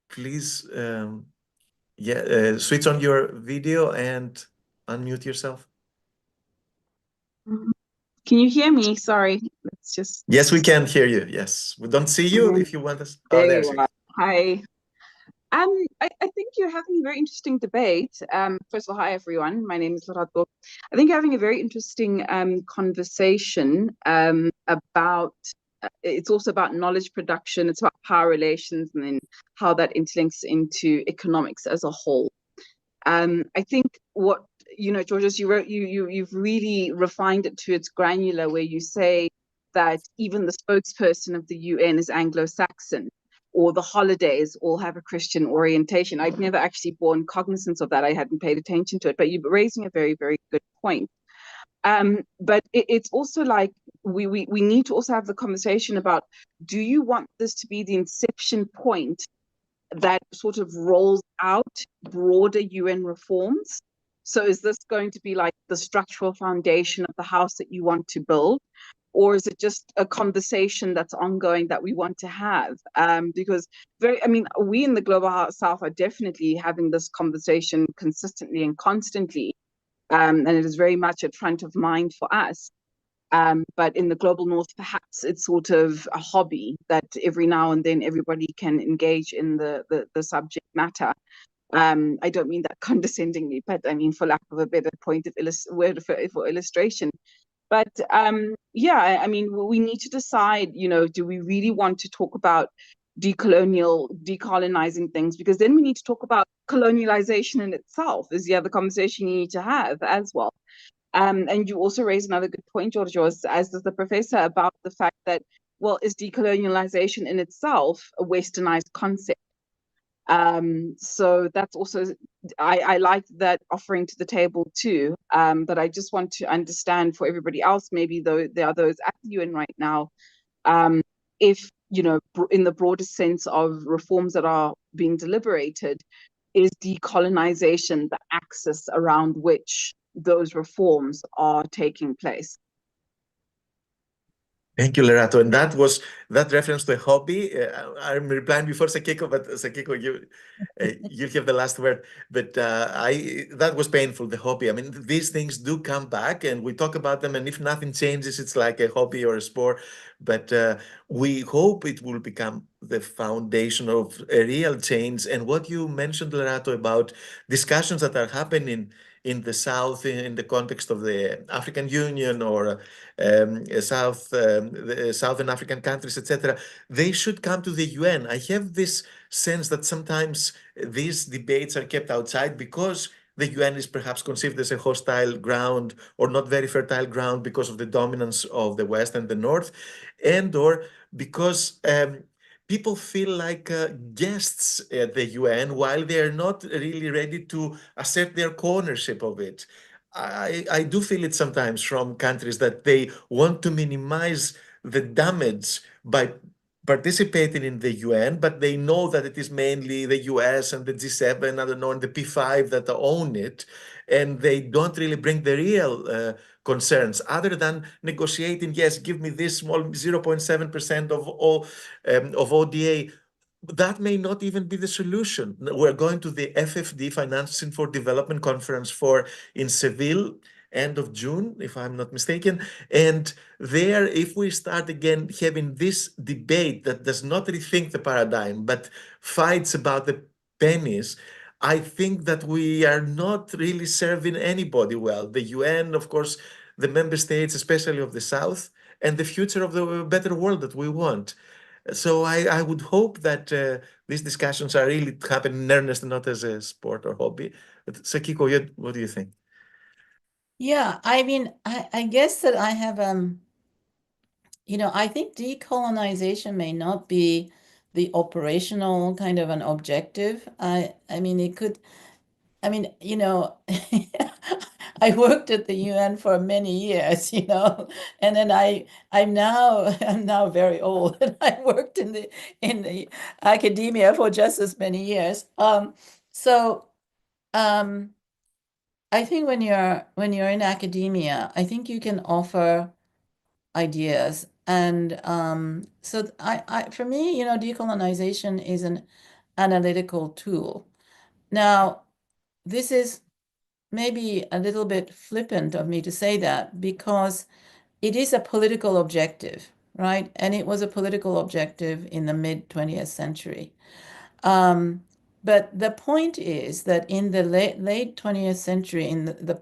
please switch on your video and unmute yourself? Can you hear me? Sorry, it's just... Yes, we can hear you. Yes, we don't see you if you want us. Oh, there you are. Hi. I think you're having a very interesting debate. First of all, hi everyone. My name is Lerato. I think you're having a very interesting conversation about. It's also about knowledge production. It's about power relations, and then how that interlinks into economics as a whole. I think what Georges, you've really refined it to its granular, where you say that even the spokesperson of the UN is Anglo-Saxon, or the holidays all have a Christian orientation. I'd never actually borne cognizance of that. I hadn't paid attention to it, but you're raising a very, very good point. But it's also like we need to also have the conversation about, do you want this to be the inception point that sort of rolls out broader UN reforms? So is this going to be like the structural foundation of the house that you want to build? Or is it just a conversation that's ongoing that we want to have? Because we in the Global South are definitely having this conversation consistently and constantly. And it is very much at front of mind for us. But in the global north, perhaps it's sort of a hobby that every now and then everybody can engage in the subject matter. I don't mean that condescendingly, but I mean for lack of a better word for illustration. But yeah, I mean, we need to decide, do we really want to talk about decolonizing things? Because then we need to talk about colonialization in itself is the other conversation you need to have as well. And you also raised another good point, Georgios, as does the professor, about the fact that, well, is decolonialization in itself a westernized concept? So that's also, I like that offering to the table too. But I just want to understand for everybody else, maybe though there are those at the UN right now, if, in the broader sense of reforms that are being deliberated, is decolonization the axis around which those reforms are taking place? Thank you, Lerato. And that reference to a hobby. I'm replying before Sakiko, but Sakiko, you have the last word. But that was painful, the hobby. I mean, these things do come back, and we talk about them. And if nothing changes, it's like a hobby or a sport. But we hope it will become the foundation of a real change. And what you mentioned, Lerato, about discussions that are happening in the South in the context of the African Union or the Southern African countries, etc., they should come to the UN. I have this sense that sometimes these debates are kept outside because the UN is perhaps conceived as a hostile ground or not very fertile ground because of the dominance of the West and the North, and or because people feel like guests at the UN while they are not really ready to assert their ownership of it. I do feel it sometimes from countries that they want to minimize the damage by participating in the UN, but they know that it is mainly the US and the G7, I don't know, and the P5 that own it, and they don't really bring the real concerns other than negotiating. Yes, give me this small 0.7% of all of ODA. That may not even be the solution. We're going to the FFD, Financing for Development Conference in Seville, end of June, if I'm not mistaken. And there, if we start again having this debate that does not rethink the paradigm, but fights about the pennies, I think that we are not really serving anybody well. The UN, of course, the member states, especially of the South, and the future of the better world that we want. So I would hope that these discussions are really happening in earnest, not as a sport or hobby. But Sakiko, what do you think? Yeah, I mean, I guess that I have I think decolonization may not be the operational kind of an objective. I mean, it could, I mean, I worked at the UN for many years, and then I'm now very old, and I worked in the academia for just as many years. So I think when you're in academia, I think you can offer ideas, and so for me, decolonization is an analytical tool. Now, this is maybe a little bit flippant of me to say that because it is a political objective, right? And it was a political objective in the mid-20th century. But the point is that in the late 20th century,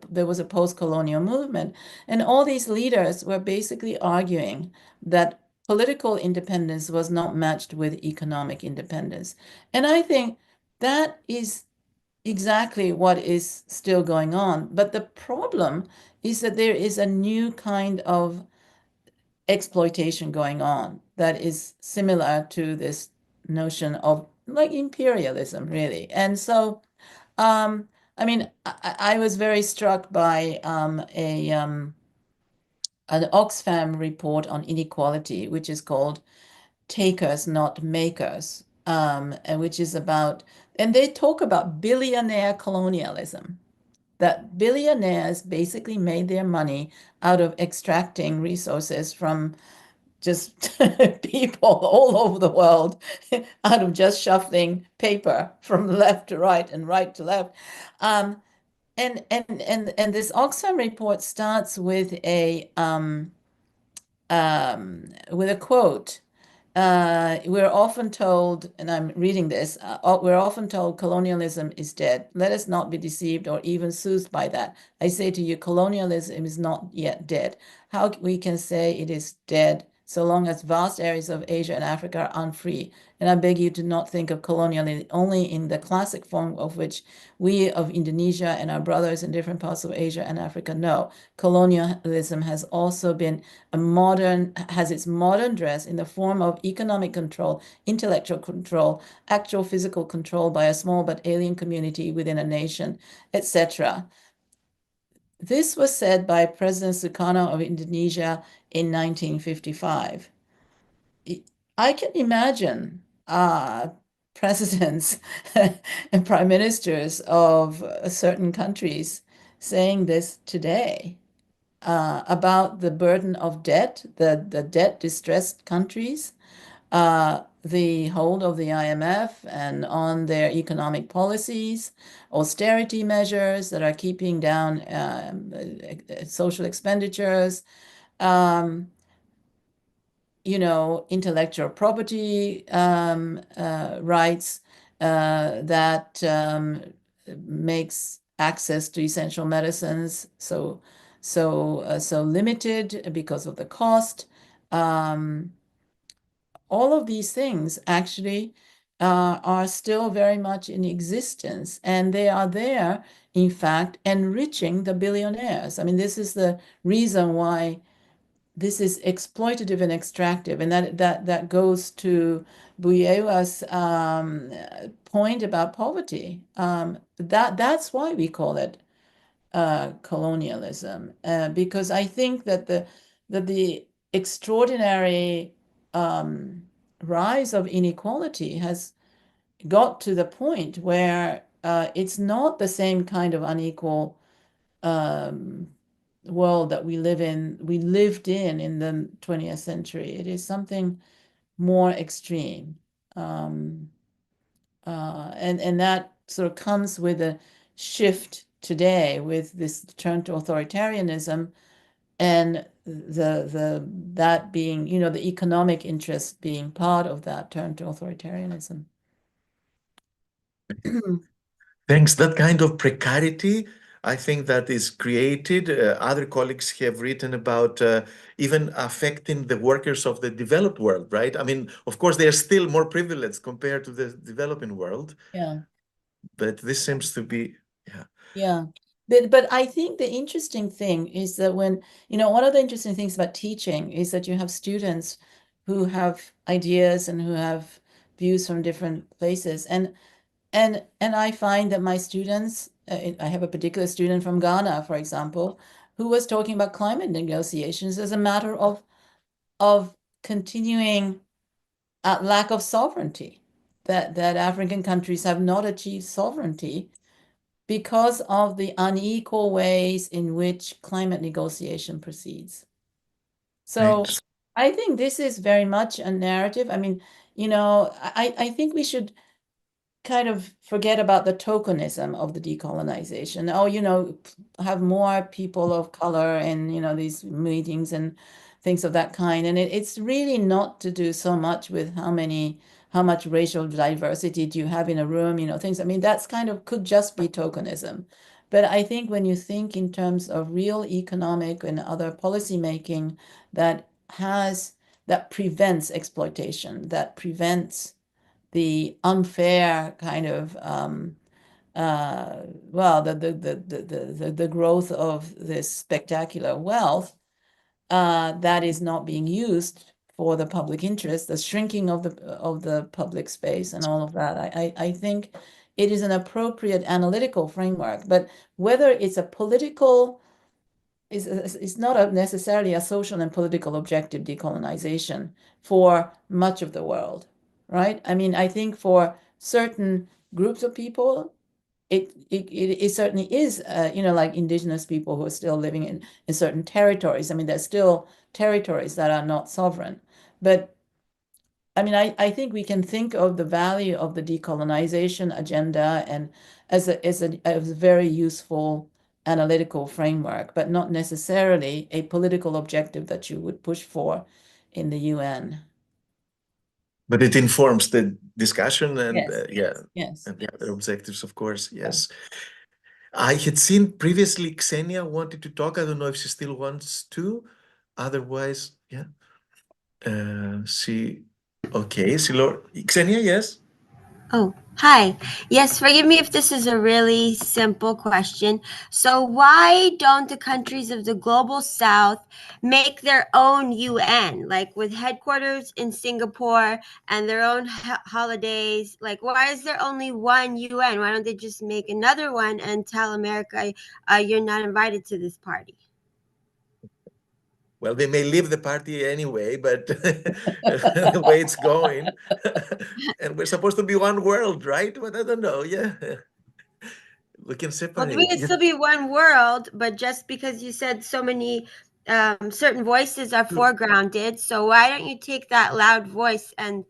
there was a post-colonial movement, and all these leaders were basically arguing that political independence was not matched with economic independence. And I think that is exactly what is still going on. But the problem is that there is a new kind of exploitation going on that is similar to this notion of like imperialism, really. And so, I mean, I was very struck by an Oxfam report on inequality, which is called Takers, Not Makers, and which is about, and they talk about billionaire colonialism, that billionaires basically made their money out of extracting resources from just people all over the world out of just shuffling paper from left to right and right to left. And this Oxfam report starts with a with a quote. We're often told, and I'm reading this, we're often told colonialism is dead. Let us not be deceived or even soothed by that. I say to you, colonialism is not yet dead. How we can say it is dead so long as vast areas of Asia and Africa are unfree? And I beg you to not think of colonialism only in the classic form of which we of Indonesia and our brothers in different parts of Asia and Africa know. Colonialism has also been has its modern dress in the form of economic control, intellectual control, actual physical control by a small but alien community within a nation, etc. This was said by President Sukarno of Indonesia in 1955. I can imagine presidents and prime ministers of certain countries saying this today. About the burden of debt, the debt-distressed countries, the hold of the IMF and on their economic policies, austerity measures that are keeping down social expenditures, intellectual property rights that makes access to essential medicines so limited because of the cost. All of these things actually are still very much in existence, and they are there, in fact, enriching the billionaires. I mean, this is the reason why this is exploitative and extractive, and that goes to Buyewa's point about poverty. That's why we call it colonialism, because I think that the extraordinary rise of inequality has got to the point where it's not the same kind of unequal world that we lived in the 20th century. It is something more extreme. And that sort of comes with a shift today with this turn to authoritarianism and that being, the economic interest being part of that turn to authoritarianism. Thanks. That kind of precarity, I think that is created. Other colleagues have written about even affecting the workers of the developed world, right? I mean, of course, they are still more privileged compared to the developing world. Yeah. But this seems to be, yeah. Yeah. But I think the interesting thing is that one of the interesting things about teaching is that you have students who have ideas and who have views from different places. And I find that my students, I have a particular student from Ghana, for example, who was talking about climate negotiations as a matter of continuing lack of sovereignty, that African countries have not achieved sovereignty because of the unequal ways in which climate negotiation proceeds. So Thanks. I think this is very much a narrative. I mean, I think we should kind of forget about the tokenism of the decolonization. Have more people of color in, these meetings and things of that kind. And it's really not to do so much with how much racial diversity do you have in a room, things. I mean, that's could just be tokenism. But I think when you think in terms of real economic and other policy making that prevents exploitation, that prevents the unfair kind of the growth of this spectacular wealth that is not being used for the public interest, the shrinking of the public space and all of that. I think it is an appropriate analytical framework, but whether it's a political it's not necessarily a social and political objective, decolonization, for much of the world, right? I mean, I think for certain groups of people, it certainly is, like indigenous people who are still living in certain territories. I mean, there's still territories that are not sovereign. But I mean, I think we can think of the value of the decolonization agenda and as a very useful analytical framework, but not necessarily a political objective that you would push for in the UN. But it informs the discussion and Yes. and the other objectives, of course. Yes. I had seen previously Xenia wanted to talk. I don't know if she still wants to. Otherwise, yeah. Okay, Xenia, yes. Oh, hi. Yes, forgive me if this is a really simple question. So why don't the countries of the global south make their own UN, like with headquarters in Singapore and their own holidays? Like, why is there only one UN? Why don't they just make another one and tell America, you're not invited to this party? Well, they may leave the party anyway, but the way it's going, and we're supposed to be one world, right? But I don't know. Yeah, we can separate. Well, we can still be one world, but just because you said so many certain voices are foregrounded, so why don't you take that loud voice and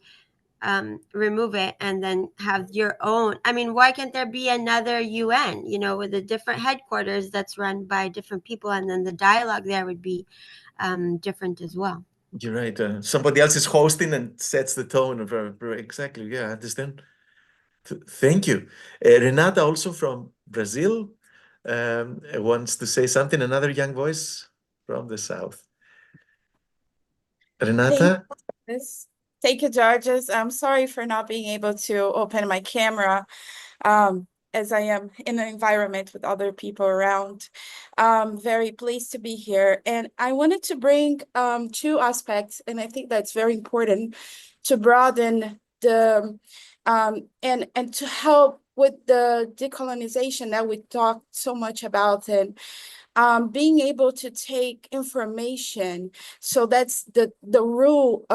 remove it and then have your own? I mean, why can't there be another UN, you know, with a different headquarters that's run by different people, and then the dialogue there would be different as well? You're right. Somebody else is hosting and sets the tone. Exactly. Yeah, I understand. Thank you. Renata, also from Brazil, wants to say something. Another young voice from the south. Renata? Thank you, Georges. I'm sorry for not being able to open my camera, as I am in an environment with other people around. Very pleased to be here. And I wanted to bring two aspects, and I think that's very important to broaden the, and to help with the decolonization that we talked so much about, and being able to take information. So that's the role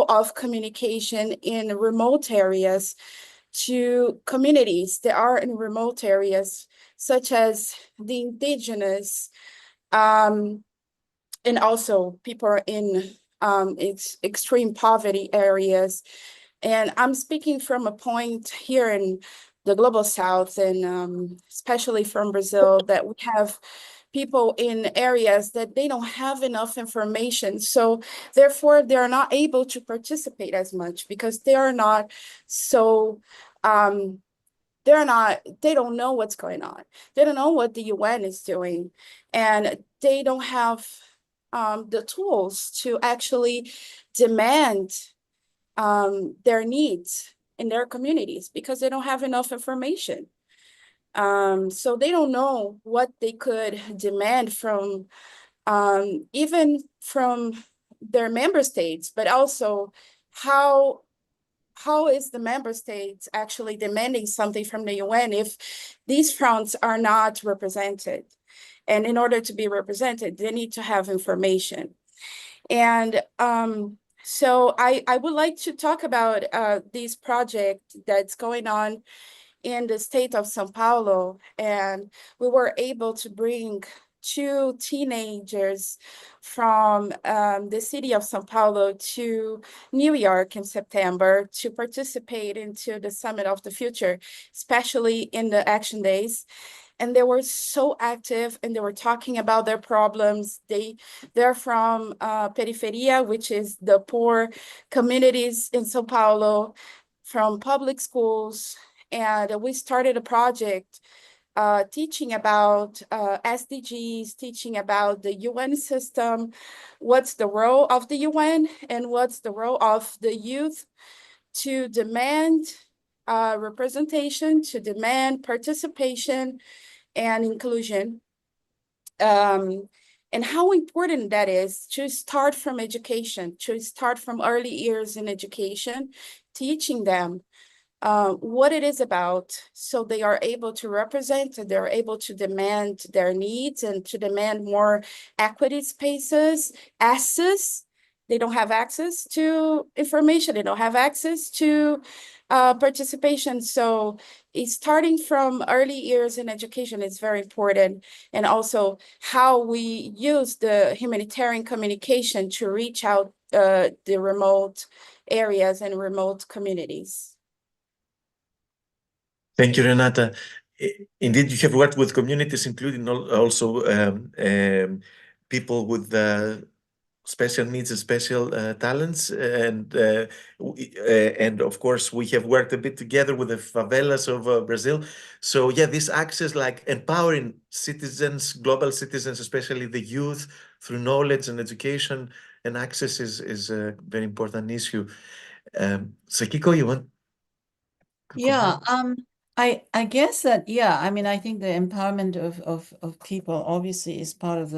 of communication in remote areas to communities that are in remote areas, such as the indigenous, and also people in its extreme poverty areas. And I'm speaking from a point here in the global south, and especially from Brazil, that we have people in areas that they don't have enough information. So therefore, they're not able to participate as much because they are not so, they don't know what's going on. They don't know what the UN is doing, and they don't have the tools to actually demand their needs in their communities because they don't have enough information. So they don't know what they could demand from even from their member states, but also how is the member states actually demanding something from the UN if these fronts are not represented? And in order to be represented, they need to have information. And so I would like to talk about this project that's going on in the state of São Paulo. And we were able to bring two teenagers from the city of São Paulo to New York in September to participate into the Summit of the Future, especially in the Action Days. And they were so active, and they were talking about their problems. They're from Periferia, which is the poor communities in São Paulo, from public schools. And we started a project teaching about SDGs, teaching about the UN system, what's the role of the UN, and what's the role of the youth to demand representation, to demand participation and inclusion, and how important that is to start from education, to start from early years in education, teaching them what it is about, so they are able to represent, and they're able to demand their needs and to demand more equity spaces, access. They don't have access to information. They don't have access to participation. So starting from early years in education is very important. And also how we use the humanitarian communication to reach out the remote areas and remote communities. Thank you, Renata. indeed, you have worked with communities, including also people with special needs and special talents, and of course we have worked a bit together with the favelas of Brazil. So yeah, this access, like empowering citizens, global citizens, especially the youth, through knowledge and education and access is a very important issue. So Kiko, you want to Yeah, comment? I guess that, yeah, I mean, I think the empowerment of people obviously is part of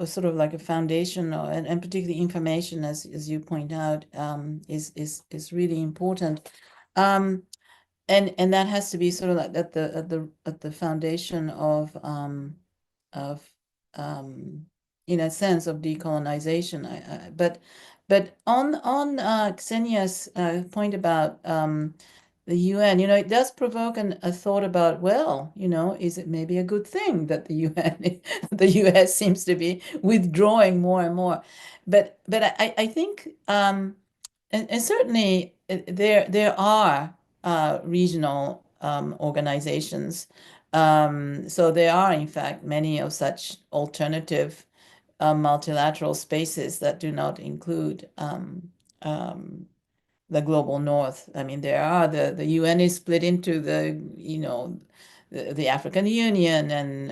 sort of like a foundation, and particularly information, as you point out, is really important. And that has to be sort of like at the foundation of in a sense of decolonization. But on Ksenia's point about the UN, it does provoke a thought about, well, is it maybe a good thing that the UN, the US seems to be withdrawing more and more? But I think, and certainly there are regional organizations. So there are, in fact, many of such alternative multilateral spaces that do not include the global north. I mean, there are the UN is split into the African Union and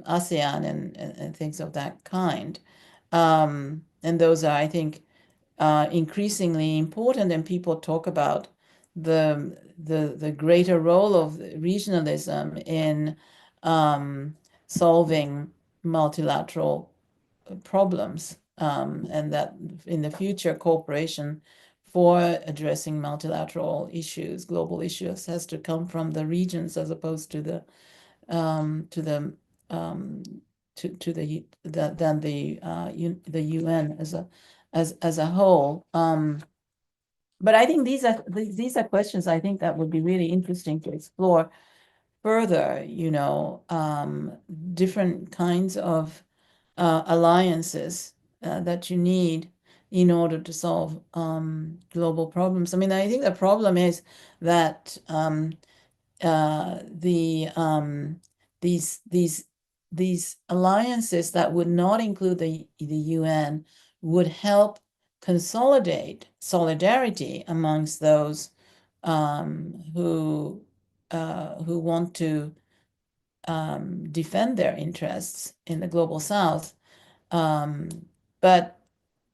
ASEAN and things of that kind. And those are, I think, increasingly important, and people talk about the greater role of regionalism in solving multilateral problems, and that in the future cooperation for addressing multilateral issues, global issues, has to come from the regions as opposed to the UN as a whole. But I think these are questions I think that would be really interesting to explore further. Different kinds of alliances that you need in order to solve global problems. I mean, I think the problem is that these alliances that would not include the UN would help consolidate solidarity amongst those who want to defend their interests in the global South. But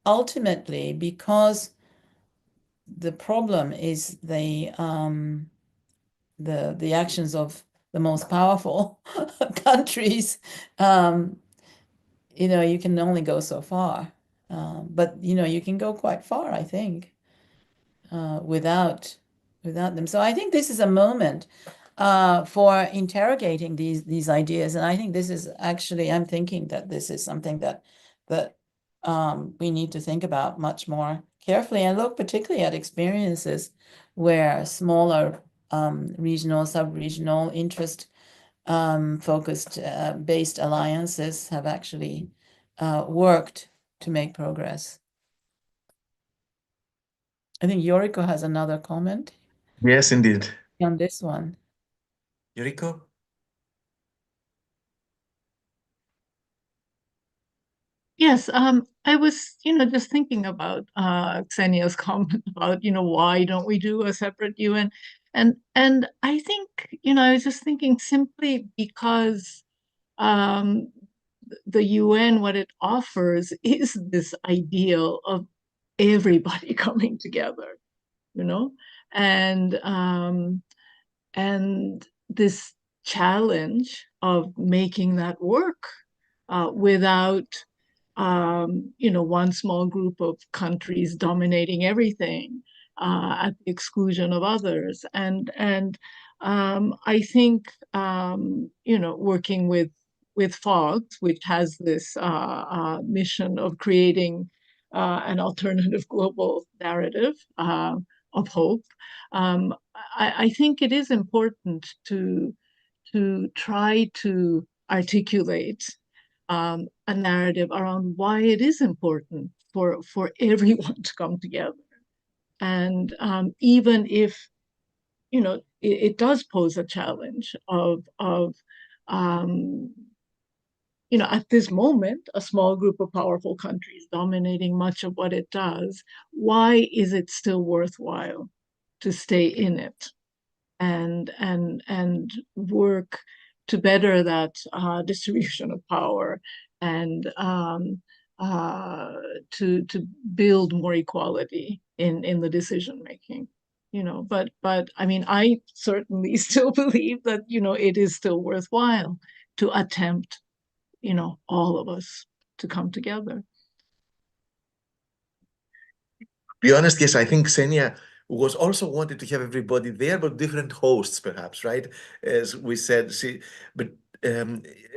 ultimately, because the problem is the actions of the most powerful countries, you can only go so far. But you can go quite far, I think, without them. So I think this is a moment for interrogating these ideas, and I think this is actually, I'm thinking that this is something that we need to think about much more carefully, and look particularly at experiences where smaller regional, sub-regional, interest focused based alliances have actually worked to make progress. I think Yoriko has another comment Yes, indeed. on this one. Yoriko? Yes, I was, just thinking about Ksenia's comment about, why don't we do a separate UN? And I think, I was just thinking simply because the UN, what it offers is this ideal of everybody coming together, and this challenge of making that work without one small group of countries dominating everything at the exclusion of others. And I think working with FOGGS, which has this mission of creating an alternative global narrative of hope, I think it is important to try to articulate a narrative around why it is important for everyone to come together. And even if, it does pose a challenge of at this moment, a small group of powerful countries dominating much of what it does. Why is it still worthwhile to stay in it and work to better that distribution of power and to build more equality in the decision making? But I mean, I certainly still believe that it is still worthwhile to attempt all of us to come together. Be honest, yes, I think Xenia was also wanted to have everybody there, but different hosts, perhaps, right? As we said, but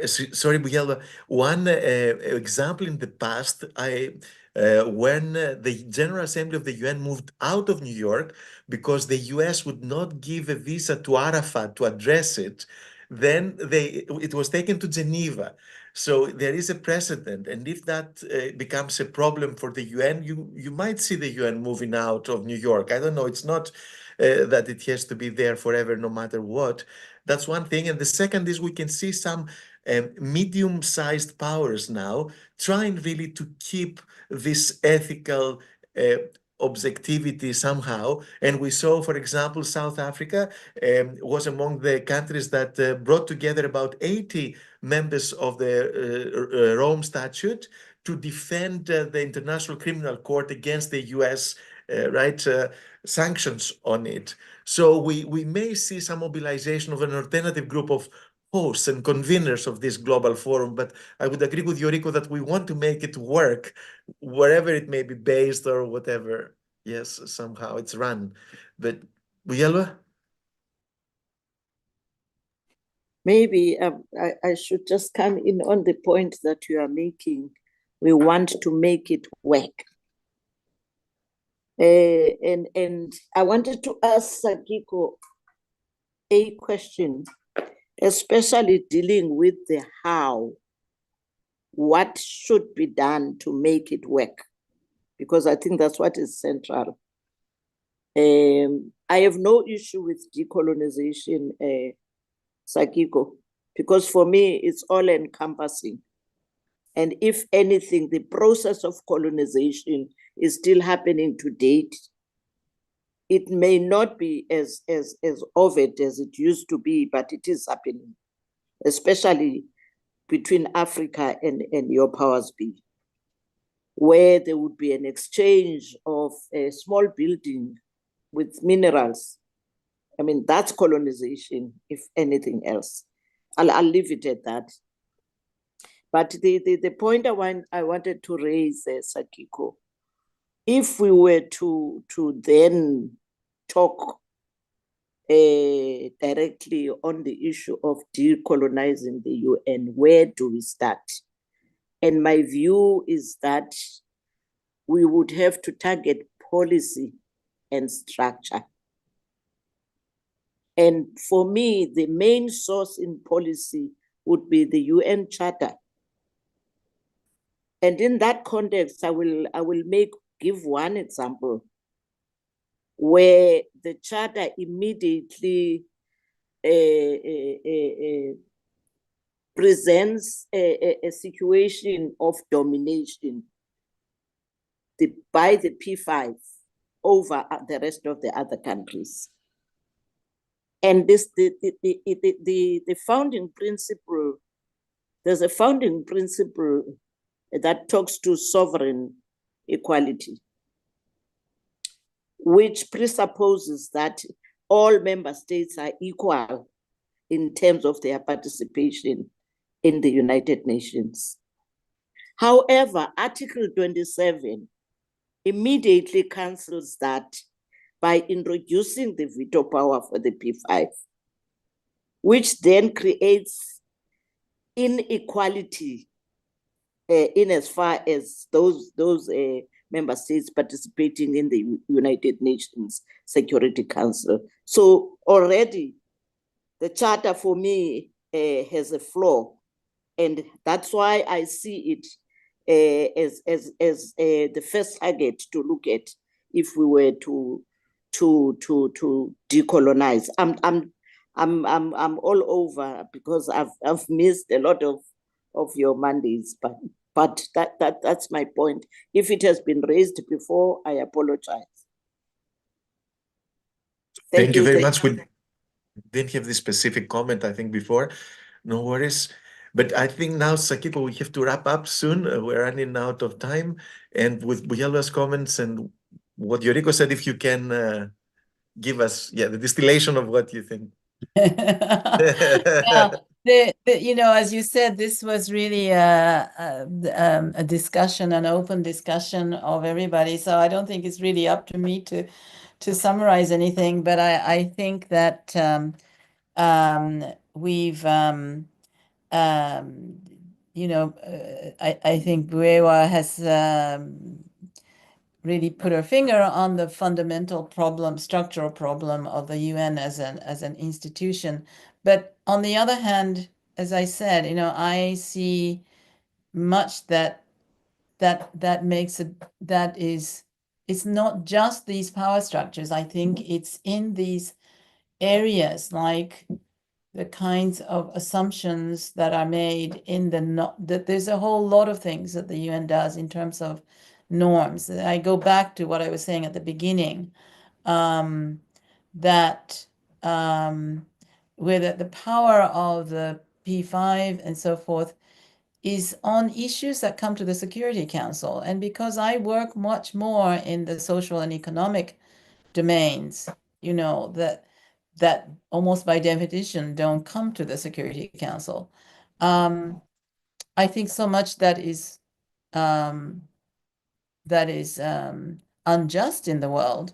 sorry, Buyelwa, one example in the past, when the General Assembly of the UN moved out of New York because the US would not give a visa to Arafat to address it, then it was taken to Geneva. So there is a precedent, and if that becomes a problem for the UN, you might see the UN moving out of New York. I don't know. It's not that it has to be there forever, no matter what. That's one thing. And the second is we can see some medium-sized powers now trying really to keep this ethical objectivity somehow. And we saw, for example, South Africa was among the countries that brought together about 80 members of the Rome Statute to defend the International Criminal Court against the US sanctions on it. So we may see some mobilization of an alternative group of hosts and conveners of this global forum, but I would agree with Yoriko that we want to make it work wherever it may be based or whatever. Yes, somehow it's run. But Buyelwa? Maybe I should just come in on the point that you are making. We want to make it work. And I wanted to ask Sakiko a question, especially dealing with the how. What should be done to make it work? Because I think that's what is central. I have no issue with decolonization, Sakiko, because for me, it's all encompassing. And if anything, the process of colonization is still happening to date. It may not be as overt as it used to be, but it is happening, especially between Africa and your powers be, where there would be an exchange of a small building with minerals. I mean, that's colonization, if anything else. I'll leave it at that. But the point I wanted to raise, Sakiko, if we were to then talk directly on the issue of decolonizing the UN, where do we start? And my view is that we would have to target policy and structure. And for me, the main source in policy would be the UN Charter. And in that context, I will give one example where the Charter immediately presents a situation of domination by the P5 over the rest of the other countries. And the founding principle, there's a founding principle that talks to sovereign equality, which presupposes that all member states are equal in terms of their participation in the United Nations. However, Article 27 immediately cancels that by introducing the veto power for the P5, which then creates inequality in as far as those member states participating in the United Nations Security Council. So already the Charter for me has a flaw, and that's why I see it as the first target to look at if we were to to decolonize. I'm all over because I've missed a lot of your Mondays, but that's my point. If it has been raised before, I apologize. Thank you very much. We didn't have this specific comment, I think, before. No worries. But I think now, Sakiko, we have to wrap up soon. We're running out of time. And with Buyelo's comments and what Yoriko said, if you can give us, the distillation of what you think. Yeah, you know, as you said, this was really a discussion, an open discussion of everybody. So I don't think it's really up to me to summarize anything. But I think that we've you know, I think Buewa has really put her finger on the fundamental problem, structural problem of the UN as an institution. But on the other hand, as I said, you know, I see much that makes it, that is, it's not just these power structures. I think it's in these areas like the kinds of assumptions that are made in that there's a whole lot of things that the UN does in terms of norms. I go back to what I was saying at the beginning, that where the power of the P5 and so forth is on issues that come to the Security Council. And because I work much more in the social and economic domains, you know, that almost by definition don't come to the Security Council. I think so much that is unjust in the world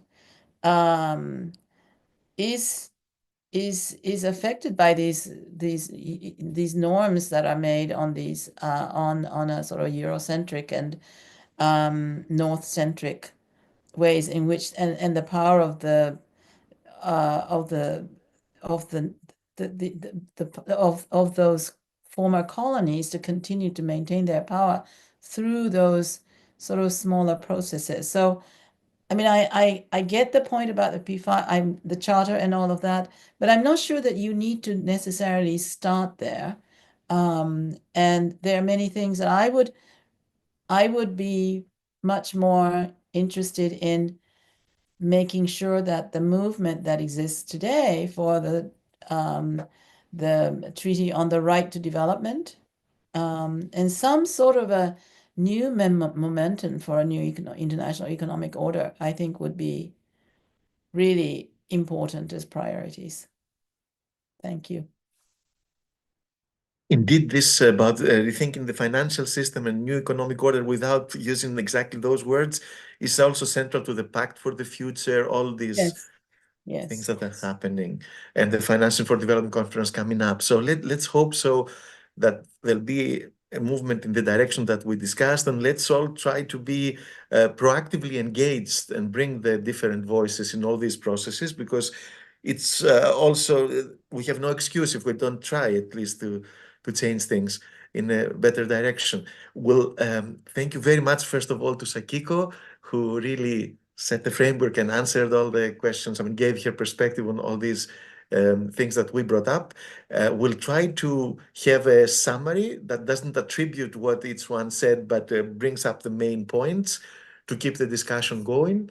is affected by these norms that are made on these on a sort of Eurocentric and North-centric ways in which and the power of those former colonies to continue to maintain their power through those sort of smaller processes. So, I mean, I get the point about the P5, the charter and all of that, but I'm not sure that you need to necessarily start there. And there are many things that I would be much more interested in making sure that the movement that exists today for the Treaty on the Right to Development and some sort of a new momentum for a new international economic order, I think would be really important as priorities. Thank you. Indeed, this about rethinking the financial system and new economic order without using exactly those words is also central to the Pact for the Future, all these things that are happening, and the Financing for Development Conference coming up. So let's hope so that there'll be a movement in the direction that we discussed, and let's all try to be proactively engaged and bring the different voices in all these processes, because it's also, we have no excuse if we don't try at least to change things in a better direction. Well, thank you very much, first of all, to Sakiko, who really set the framework and answered all the questions. I mean, gave her perspective on all these things that we brought up. We'll try to have a summary that doesn't attribute what each one said, but brings up the main points to keep the discussion going.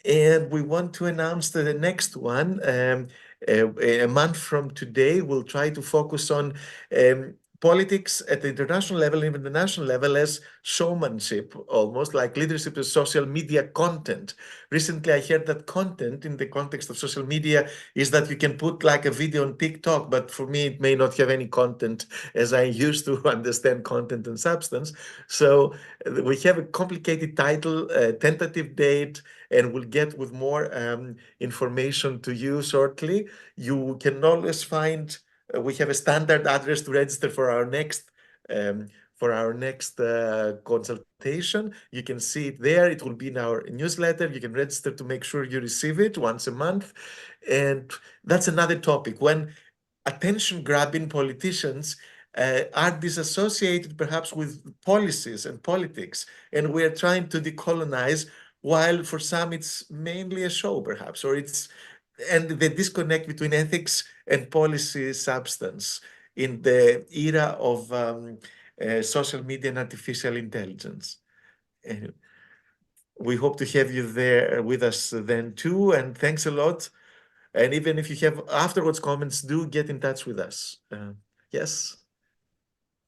And we want to announce the next one. A month from today, we'll try to focus on politics at the international level, even the national level, as showmanship, almost like leadership as social media content. Recently, I heard that content in the context of social media is that you can put like a video on TikTok, but for me, it may not have any content as I used to understand content and substance. So we have a complicated title, tentative date, and we'll get with more information to you shortly. You can always find, we have a standard address to register for our next consultation. You can see it there. It will be in our newsletter. You can register to make sure you receive it once a month. And that's another topic. When attention-grabbing politicians are disassociated perhaps with policies and politics, and we're trying to decolonize while for some it's mainly a show, perhaps, and the disconnect between ethics and policy substance in the era of social media and artificial intelligence. We hope to have you there with us then too, and thanks a lot. And even if you have afterwards comments, do get in touch with us. Yes.